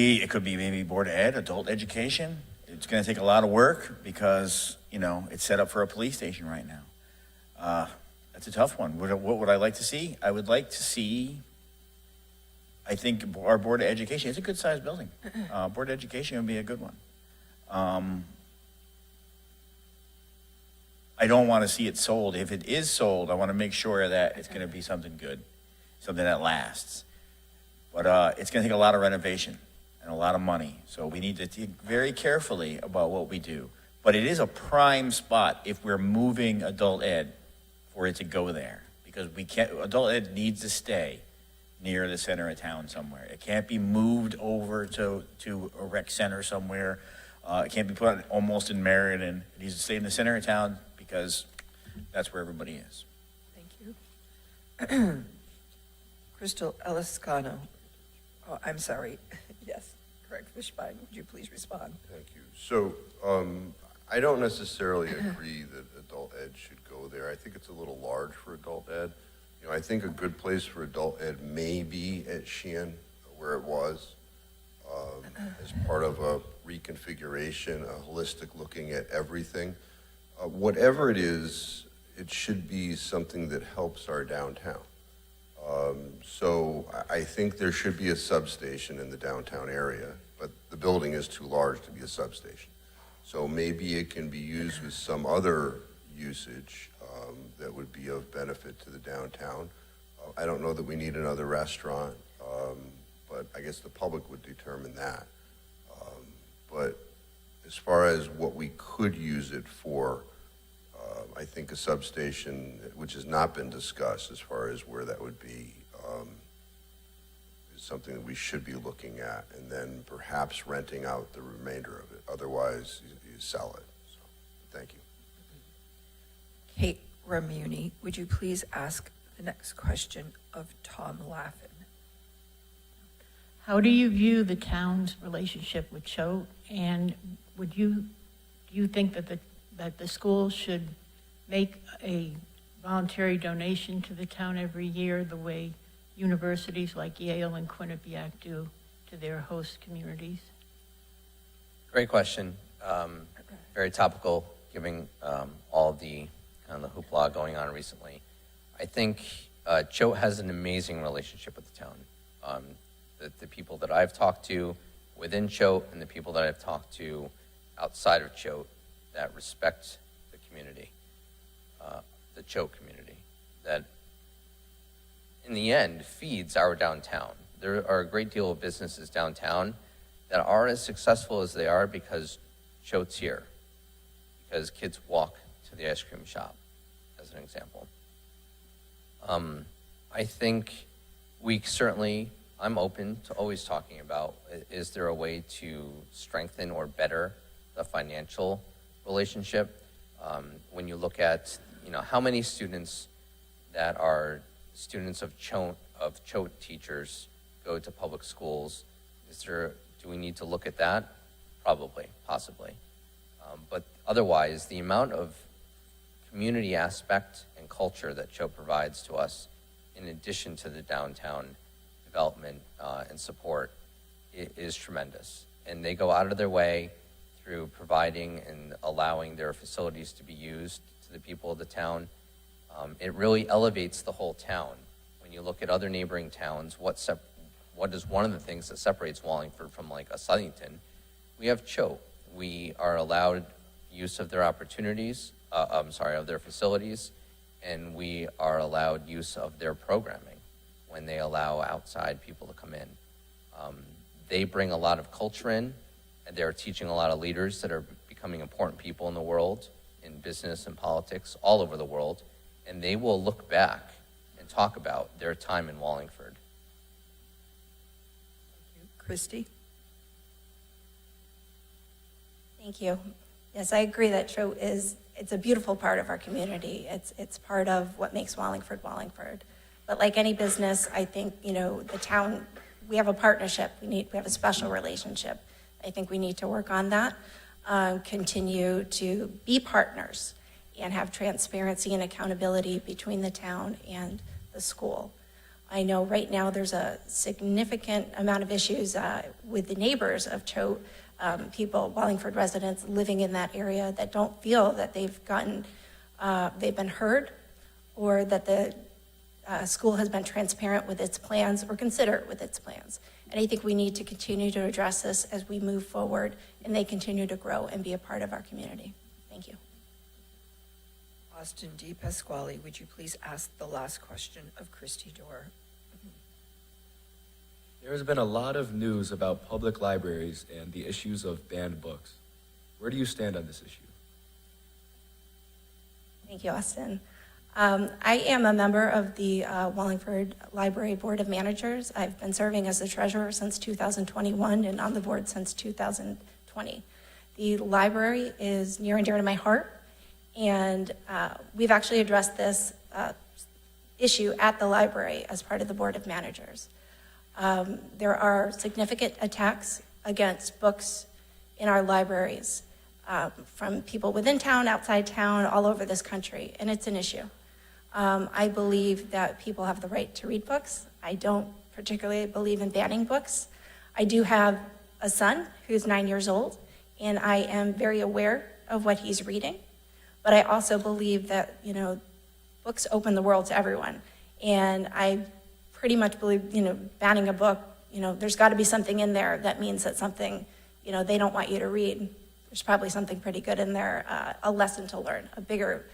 be maybe Board of Ed, adult education. It's going to take a lot of work because, you know, it's set up for a police station right now. That's a tough one. What would I like to see? I would like to see, I think our Board of Education, it's a good sized building. Board of Education would be a good one. I don't want to see it sold. If it is sold, I want to make sure that it's going to be something good, something that lasts. But it's going to take a lot of renovation and a lot of money. So we need to think very carefully about what we do. But it is a prime spot if we're moving adult ed for it to go there. Because adult ed needs to stay near the center of town somewhere. It can't be moved over to a rec center somewhere. It can't be put almost in Meriden. It needs to stay in the center of town because that's where everybody is. Thank you. Crystal Eliscano. Oh, I'm sorry. Yes, correct. Fishbein, would you please respond? Thank you. So I don't necessarily agree that adult ed should go there. I think it's a little large for adult ed. You know, I think a good place for adult ed may be at Sheehan, where it was, as part of a reconfiguration, a holistic looking at everything. Whatever it is, it should be something that helps our downtown. So I think there should be a substation in the downtown area, but the building is too large to be a substation. So maybe it can be used with some other usage that would be of benefit to the downtown. I don't know that we need another restaurant, but I guess the public would determine that. But as far as what we could use it for, I think a substation, which has not been discussed as far as where that would be, is something that we should be looking at, and then perhaps renting out the remainder of it. Otherwise, you sell it. So, thank you. Kate Ramuni, would you please ask the next question of Tom Laffin? How do you view the town's relationship with Choate? And do you think that the school should make a voluntary donation to the town every year the way universities like Yale and Quinnipiac do to their host communities? Great question. Very topical, given all the kind of the hoopla going on recently. I think Choate has an amazing relationship with the town. The people that I've talked to within Choate and the people that I've talked to outside of Choate that respect the community, the Choate community, that in the end feeds our downtown. There are a great deal of businesses downtown that are as successful as they are because Choate's here, because kids walk to the ice cream shop, as an example. I think I'm open to always talking about, is there a way to strengthen or better the financial relationship? When you look at, how many students that are students of Choate teachers go to public schools, do we need to look at that? Probably, possibly. But otherwise, the amount of community aspect and culture that Choate provides to us, in addition to the downtown development and support, is tremendous. And they go out of their way through providing and allowing their facilities to be used to the people of the town. It really elevates the whole town. When you look at other neighboring towns, what is one of the things that separates Wallingford from like a Southington? We have Choate. We are allowed use of their opportunities, of their facilities, and we are allowed use of their programming when they allow outside people to come in. They bring a lot of culture in, and they're teaching a lot of leaders that are becoming important people in the world. in business and politics all over the world, and they will look back and talk about their time in Wallingford. Christy? Thank you. Yes, I agree that Choate it's a beautiful part of our community. It's part of what makes Wallingford Wallingford. But like any business, I think, the town, we have a partnership. We have a special relationship. I think we need to work on that, continue to be partners and have transparency and accountability between the town and the school. I know right now there's a significant amount of issues with the neighbors of Choate, people, Wallingford residents living in that area that don't feel that they've been heard, or that the school has been transparent with its plans or considerate with its plans. And I think we need to continue to address this as we move forward and they continue to grow and be a part of our community. Thank you. Austin D. Pasquale, would you please ask the last question of Christy Dorr? There has been a lot of news about public libraries and the issues of banned books. Where do you stand on this issue? Thank you, Austin. I am a member of the Wallingford Library Board of Managers. I've been serving as the treasurer since 2021 and on the board since 2020. The library is near and dear to my heart, and we've actually addressed this issue at the library as part of the Board of Managers. There are significant attacks against books in our libraries from people within town, outside town, all over this country, and it's an issue. I believe that people have the right to read books. I don't particularly believe in banning books. I do have a son who's 9 years old, and I am very aware of what he's reading. But I also believe that, books open the world to everyone. And I pretty much believe, banning a book, there's got to be something in there that means that something, they don't want you to read. There's probably something pretty good in there, a lesson to learn, a bigger,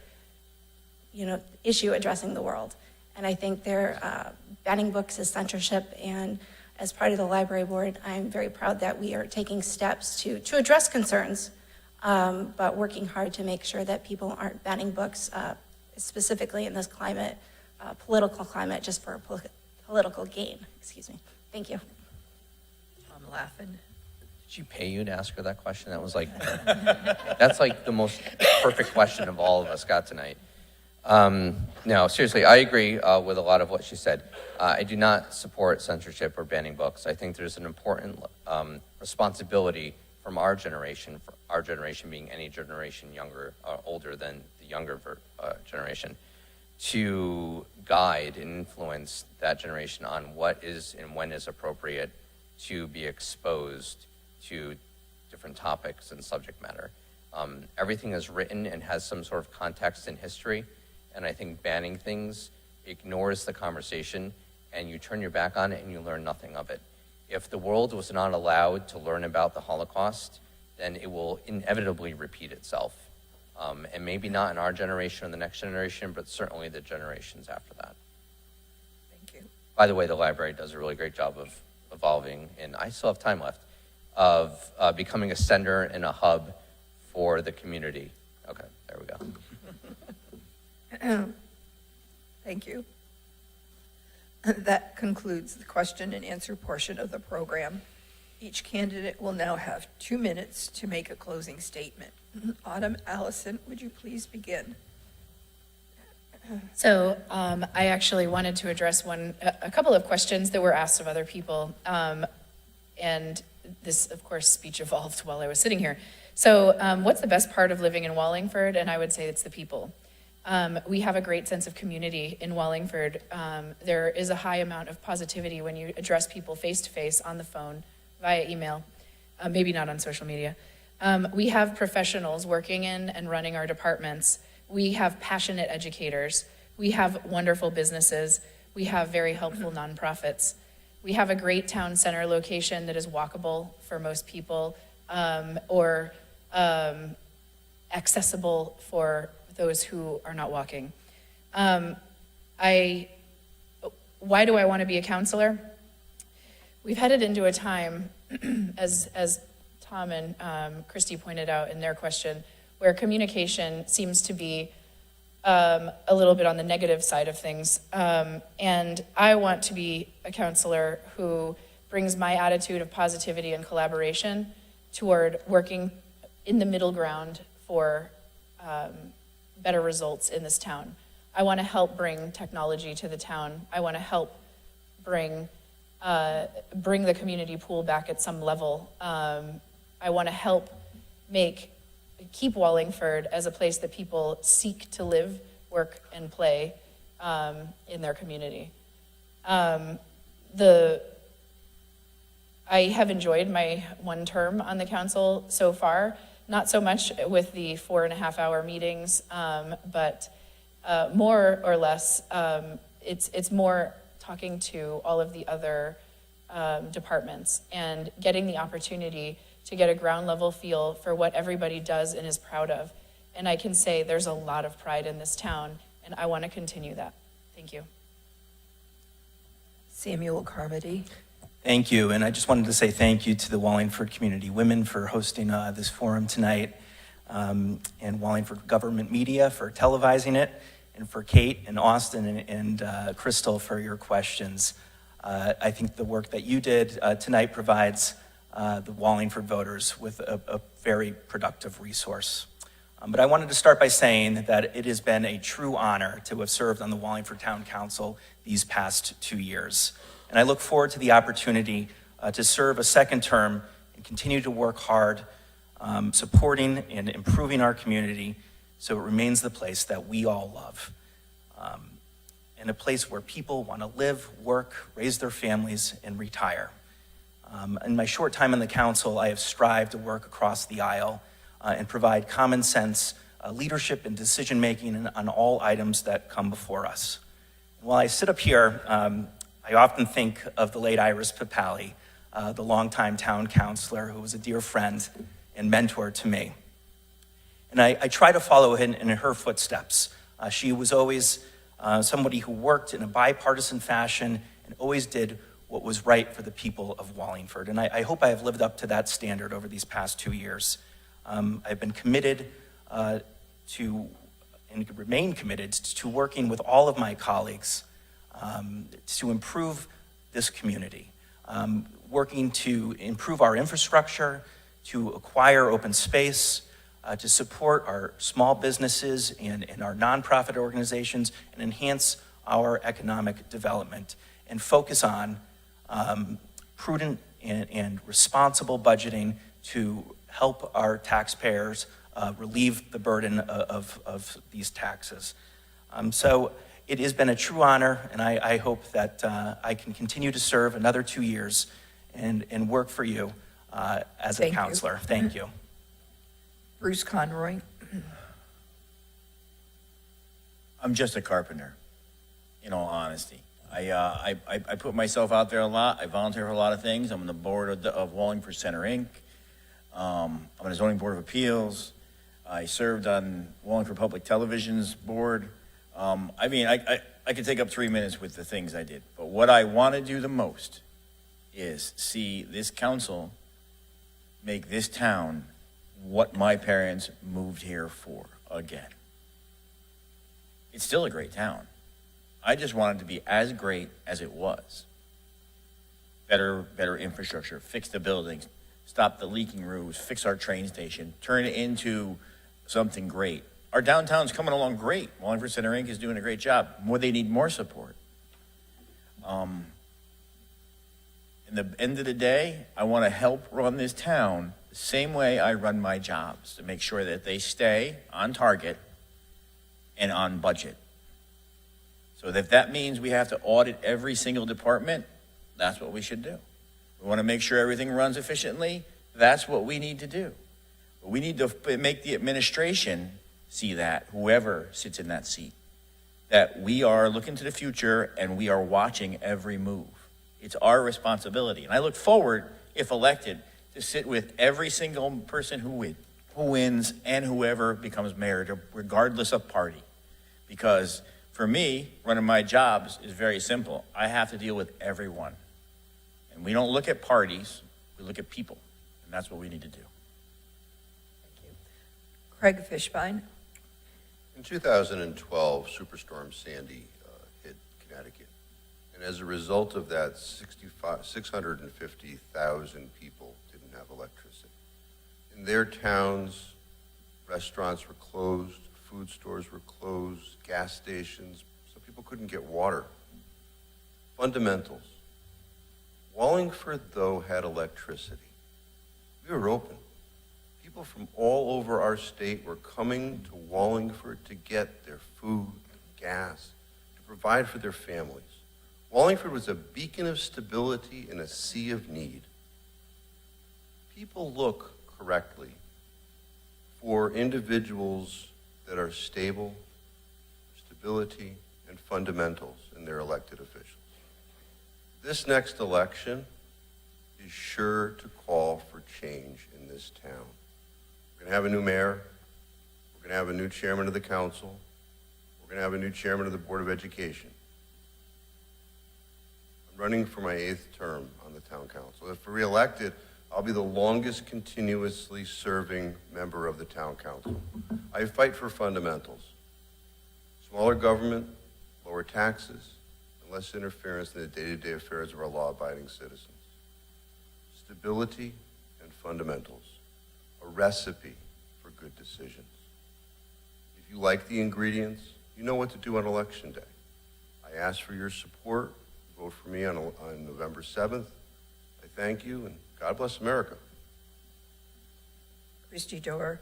issue addressing the world. And I think banning books is censorship. And as part of the library board, I'm very proud that we are taking steps to address concerns, but working hard to make sure that people aren't banning books, specifically in this climate, political climate, just for political gain. Excuse me. Thank you. I'm laughing. Did she pay you to ask her that question? That was that's like the most perfect question of all of us got tonight. No, seriously, I agree with a lot of what she said. I do not support censorship or banning books. I think there's an important responsibility from our generation being any generation older than the younger generation, to guide and influence that generation on what is and when is appropriate to be exposed to different topics and subject matter. Everything is written and has some sort of context and history, and I think banning things ignores the conversation, and you turn your back on it and you learn nothing of it. If the world was not allowed to learn about the Holocaust, then it will inevitably repeat itself. And maybe not in our generation or the next generation, but certainly the generations after that. Thank you. By the way, the library does a really great job of evolving, and I still have time left, of becoming a center and a hub for the community. Okay, there we go. Thank you. That concludes the question and answer portion of the program. Each candidate will now have 2 minutes to make a closing statement. Autumn Allison, would you please begin? So I actually wanted to address a couple of questions that were asked of other people. And this, of course, speech evolved while I was sitting here. So what's the best part of living in Wallingford? And I would say it's the people. We have a great sense of community in Wallingford. There is a high amount of positivity when you address people face-to-face, on the phone, via email, maybe not on social media. We have professionals working in and running our departments. We have passionate educators. We have wonderful businesses. We have very helpful nonprofits. We have a great town center location that is walkable for most people, or accessible for those who are not walking. Why do I want to be a counselor? We've headed into a time, as Tom and Christy pointed out in their question, where communication seems to be a little bit on the negative side of things. And I want to be a counselor who brings my attitude of positivity and collaboration toward working in the middle ground for better results in this town. I want to help bring technology to the town. I want to help bring the community pool back at some level. I want to help keep Wallingford as a place that people seek to live, work, and play in their community. I have enjoyed my one term on the council so far, not so much with the 4.5-hour meetings, but more or less, it's more talking to all of the other departments and getting the opportunity to get a ground level feel for what everybody does and is proud of. And I can say there's a lot of pride in this town, and I want to continue that. Thank you. Samuel Carmody. Thank you, and I just wanted to say thank you to the Wallingford Community Women for hosting this forum tonight, and Wallingford Government Media for televising it, and for Kate and Austin and Crystal for your questions. I think the work that you did tonight provides the Wallingford voters with a very productive resource. But I wanted to start by saying that it has been a true honor to have served on the Wallingford Town Council these past 2 years. And I look forward to the opportunity to serve a second term and continue to work hard supporting and improving our community so it remains the place that we all love. And a place where people want to live, work, raise their families, and retire. In my short time on the council, I have strived to work across the aisle and provide common sense leadership and decision-making on all items that come before us. And while I sit up here, I often think of the late Iris Papali, the longtime town councilor who was a dear friend and mentor to me. And I try to follow in her footsteps. She was always somebody who worked in a bipartisan fashion and always did what was right for the people of Wallingford. And I hope I have lived up to that standard over these past 2 years. I've been committed to, and remain committed to working with all of my colleagues to improve this community, working to improve our infrastructure, to acquire open space, to support our small businesses and our nonprofit organizations, and enhance our economic development, and focus on prudent and responsible budgeting to help our taxpayers relieve the burden of these taxes. So it has been a true honor, and I hope that I can continue to serve another 2 years and work for you as a Thank you. counselor. Thank you. Bruce Conroy. I'm just a carpenter, in all honesty. I put myself out there a lot. I volunteer for a lot of things. I'm on the board of Wallingford Center, Inc. I'm on the Zoning Board of Appeals. I served on Wallingford Public Television's board. I could take up 3 minutes with the things I did. But what I want to do the most is see this council make this town what my parents moved here for again. It's still a great town. I just want it to be as great as it was. Better infrastructure, fix the buildings, stop the leaking roofs, fix our train station, turn it into something great. Our downtown's coming along great. Wallingford Center Inc. is doing a great job. They need more support. In the end of the day, I want to help run this town the same way I run my jobs, to make sure that they stay on target and on budget. So if that means we have to audit every single department, that's what we should do. We want to make sure everything runs efficiently, that's what we need to do. But we need to make the administration see that, whoever sits in that seat, that we are looking to the future and we are watching every move. It's our responsibility. And I look forward, if elected, to sit with every single person who wins and whoever becomes mayor, regardless of party. Because for me, running my jobs is very simple. I have to deal with everyone. And we don't look at parties, we look at people. And that's what we need to do. Craig Fishbein. In 2012, Superstorm Sandy hit Connecticut. And as a result of that, 650,000 people didn't have electricity. In their towns, restaurants were closed, food stores were closed, gas stations, so people couldn't get water. Fundamentals. Wallingford, though, had electricity. We were open. People from all over our state were coming to Wallingford to get their food, gas, to provide for their families. Wallingford was a beacon of stability in a sea of need. People look correctly for individuals that are stable, stability, and fundamentals in their elected officials. This next election is sure to call for change in this town. We're going to have a new mayor. We're going to have a new chairman of the council. We're going to have a new chairman of the Board of Education. I'm running for my 8th term on the town council. If reelected, I'll be the longest continuously serving member of the town council. I fight for fundamentals. Smaller government, lower taxes, and less interference in the day-to-day affairs of our law-abiding citizens. Stability and fundamentals, a recipe for good decisions. If you like the ingredients, you know what to do on Election Day. I ask for your support. Vote for me on November 7th. I thank you, and God bless America. Christy Doer.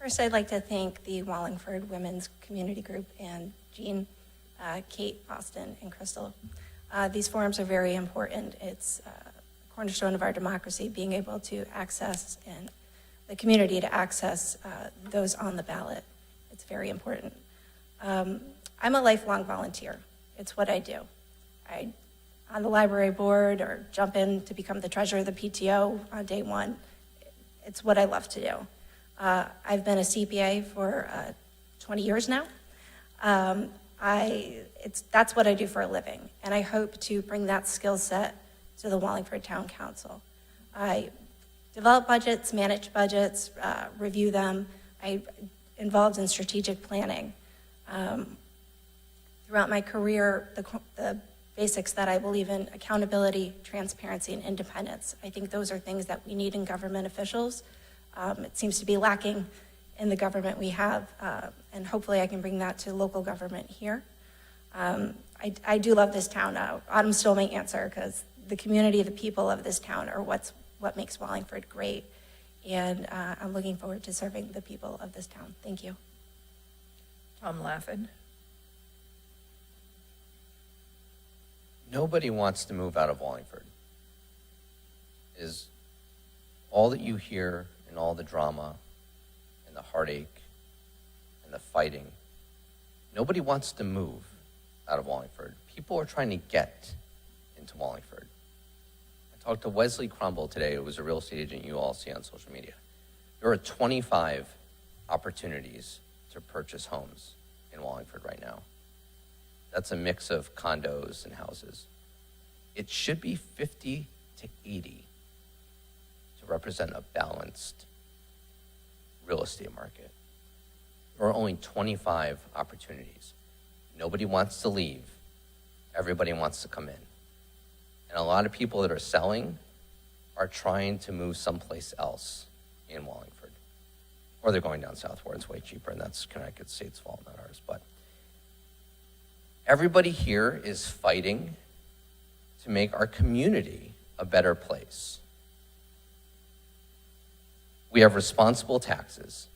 First, I'd like to thank the Wallingford Women's Community Group and Jean, Kate, Austin, and Crystal. These forums are very important. It's a cornerstone of our democracy, being able to access and the community to access those on the ballot. It's very important. I'm a lifelong volunteer. It's what I do. I on the library board or jump in to become the treasurer of the PTO on day one. It's what I love to do. I've been a CPA for 20 years now. That's what I do for a living, and I hope to bring that skill set to the Wallingford Town Council. I develop budgets, manage budgets, review them. I'm involved in strategic planning. Throughout my career, the basics that I believe in: accountability, transparency, and independence. I think those are things that we need in government officials. It seems to be lacking in the government we have, and hopefully I can bring that to local government here. I do love this town. Autumn stole my answer, because the community, the people of this town are what makes Wallingford great, and I'm looking forward to serving the people of this town. Thank you. Tom Laffin. Nobody wants to move out of Wallingford. Is all that you hear and all the drama and the heartache and the fighting. Nobody wants to move out of Wallingford. People are trying to get into Wallingford. I talked to Wesley Crumble today, who was a real estate agent you all see on social media. There are 25 opportunities to purchase homes in Wallingford right now. That's a mix of condos and houses. It should be 50 to 80 to represent a balanced real estate market. There are only 25 opportunities. Nobody wants to leave. Everybody wants to come in. And a lot of people that are selling are trying to move someplace else in Wallingford. Or they're going down south where it's way cheaper, and that's Connecticut State's fault, not ours. But everybody here is fighting to make our community a better place. We have responsible taxes.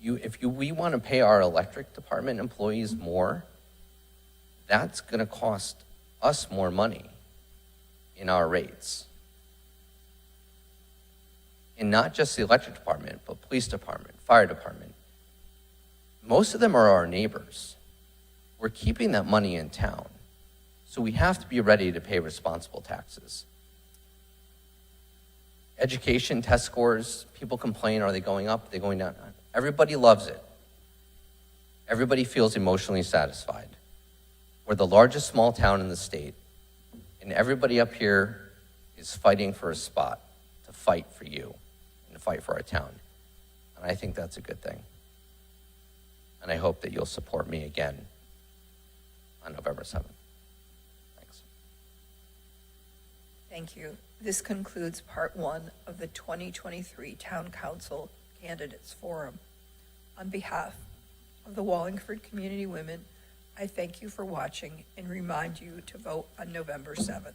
We want to pay our electric department employees more, that's going to cost us more money in our rates. And not just the electric department, but police department, fire department. Most of them are our neighbors. We're keeping that money in town. So we have to be ready to pay responsible taxes. Education, test scores, people complain, are they going up, are they going down? Everybody loves it. Everybody feels emotionally satisfied. We're the largest small town in the state, and everybody up here is fighting for a spot, to fight for you, and to fight for our town. And I think that's a good thing. And I hope that you'll support me again on November 7th. Thanks. Thank you. This concludes part one of the 2023 Town Council Candidates Forum. On behalf of the Wallingford Community Women, I thank you for watching and remind you to vote on November 7th.